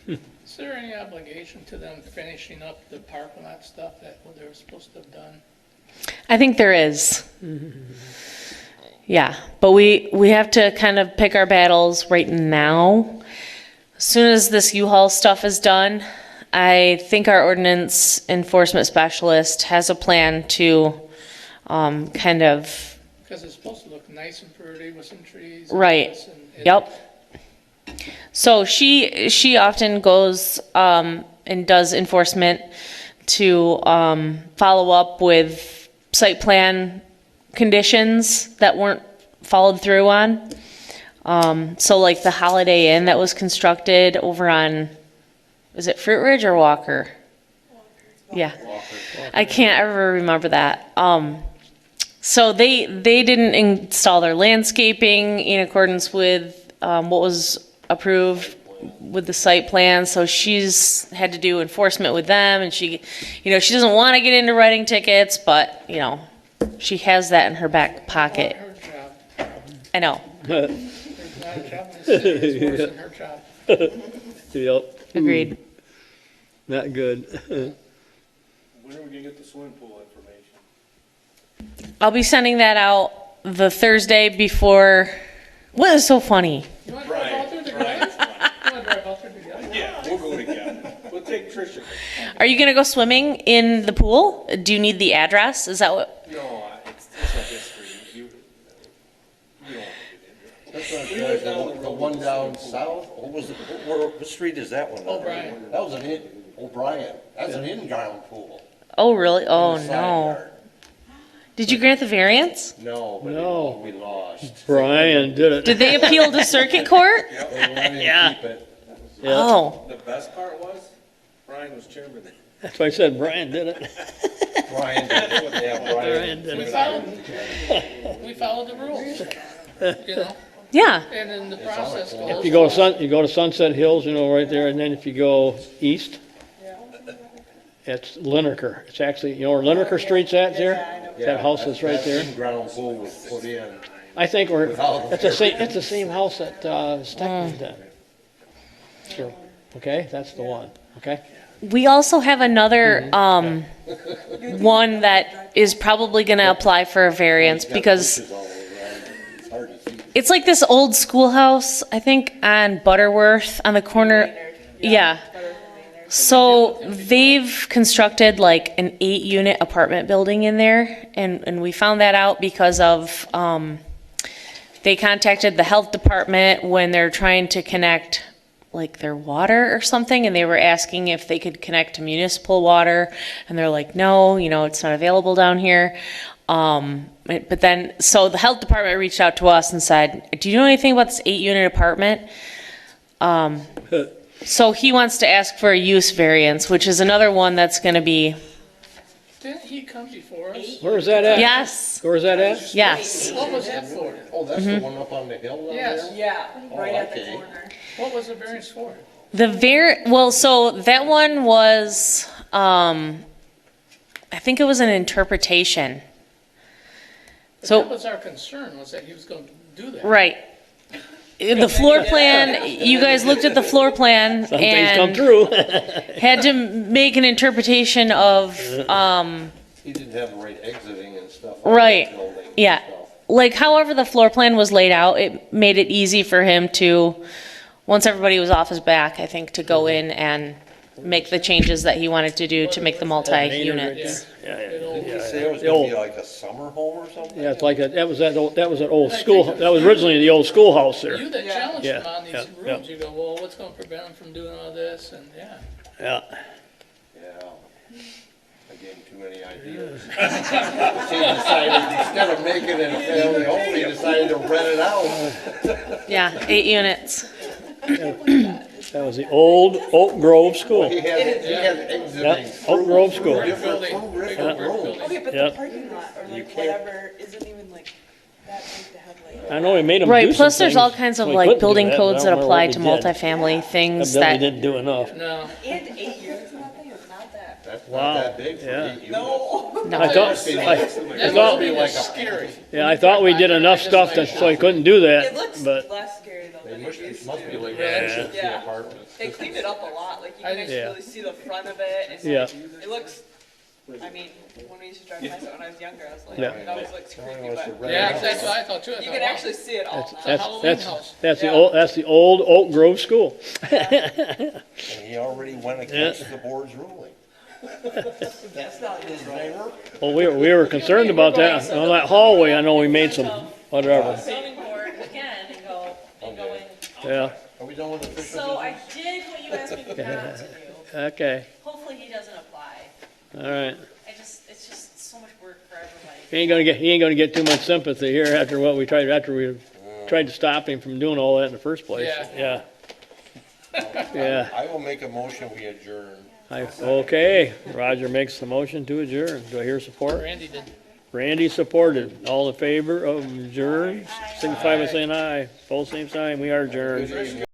Is there any obligation to them finishing up the parking lot stuff that they were supposed to have done? I think there is. Yeah, but we have to kind of pick our battles right now. As soon as this U-Haul stuff is done, I think our ordinance enforcement specialist has a plan to kind of... Because it's supposed to look nice and pretty with some trees. And Right, this and yep. So she often goes and does enforcement to follow up with site plan conditions that weren't followed through on. So like the Holiday Inn that was constructed over on, is it Fruit Ridge or Walker? Yeah, I can't ever remember that. So they didn't install their landscaping in accordance with what was approved with the site plan, so she's had to do enforcement with them, and she doesn't want to get into writing tickets, but she has that in her back pocket. Her job. I know. There's not a job in the city that's worse than her job. Yep. Agreed. Not good. When are we gonna get the swimming pool information? I'll be sending that out the Thursday before. What is so funny? You want to drive out there together? You want to drive out there together? Yeah, we'll go together. We'll take Tricia. Are you gonna go swimming in the pool? Do you need the address? Is that what? No, it's a history. You don't want to get into it. That's not the one down south, what street is that one? O'Brien. That was O'Brien, that's an in-ground pool. Oh, really? Oh, In the side no. yard. Did you grant the variance? No, but No. we lost. Brian did it. Did they appeal to circuit court? They wanted Yeah. to keep it. Yeah. Oh, The best part was, Brian was chairman. That's why I said Brian did it. Brian did it, yeah, Brian Brian. did it. We followed the rules, yeah. and then the process goes. If you go to Sunset Hills, right there, and then if you go east, it's Lineker. It's actually, where Lineker Street's at there? That house is right there. That in-ground pool was put in. I think Without it's the same house that Steckman's did. Sure. Okay, that's the one, okay? We also have another one that is probably going to apply for a variance because Bushes all around. It's hard to see. it's like this old schoolhouse, I think, on Butterworth on the corner. Yeah. So they've constructed like an 8-unit apartment building in there, and we found that out because of they contacted the health department when they're trying to connect like their water or something, and they were asking if they could connect to municipal water, and they're like, no, it's not available down here. But then, so the health department reached out to us and said, do you know anything about this 8-unit apartment? So he wants to ask for a use variance, which is another one that's gonna be, Didn't he come before us? Where's that at? yes, Where's that at? yes. What was that for? Oh, that's the one up on the hill down Yes. there? Yeah, right at the okay. corner. What was the variance for? Well, so that one was, I think it was an interpretation. But So- that was our concern, was that he was going to do that. Right. The floor plan, you guys looked at the floor plan Some things come and true. had to make an interpretation of, He didn't have the right exiting and stuff. on Right. the building and yeah. stuff. Like however the floor plan was laid out, it made it easy for him to, once everybody was off his back, I think, to go in and make the changes that he wanted to do to make the multi-units. Yeah, Did he yeah, say it was the gonna old, be like a summer home or something? yeah, it's like, that was an old school, that was originally the old schoolhouse there. You that challenged him Yeah, on these yeah, yeah. rooms, you go, well, what's gonna prevent him from doing all this, and yeah. Yeah, Yeah. I gave him too many ideas. He decided, instead of making it a family home, he decided to rent it out. Yeah, 8 units. that was the old Oak Grove School. He had exiting. Yep, Oak Grove School. Different Building, fruit, big different brick rooms. building. Okay, but Yep. the parking lot or like can't- whatever isn't even like that big to have like. I know we made them do Right, some plus there's all things, kinds of we like couldn't do building that, but I codes that don't remember apply what to we did. multifamily things Evidently that, didn't do enough. No. And 8 years in that thing is not that. That's Wow, not that big for yeah. 8 units. No. no. I thought, That thought- would be scary. yeah, I thought we did enough stuff that, so I couldn't do It that, looks but, less scary though They than must, it used it must be to. like Yeah. mansions, Yeah. the apartments. They cleaned it up a lot, like you I can think- actually Yeah. really see the front of it and Yeah. like, it looks, I mean, when we used to drive past it when I was younger, I was like, Yeah. it always looks creepy, us to but rent Yeah, it out. that's what I thought too. I you thought, can wow. actually see it all now. Halloween house. that's the Yeah. old, Oak Grove School. And he already went against the board's ruling. That's not his neighbor. Well, we were concerned about that, on that hallway, I know we made some, whatever, Zoning board again and going, yeah, Are we done with official business? so I did what you asked me not to do. okay, Hopefully he doesn't apply. all right. It's just so much work for everybody. He ain't gonna get too much sympathy here after we tried to stop him from doing all that in the first place, Yeah. yeah. I will make a motion, we adjourn. Okay, Roger makes the motion to adjourn. Do I hear support? Randy did. Randy supported. All in favor of adjourn, signify by saying aye. Both same sign, we are adjourned. Good evening.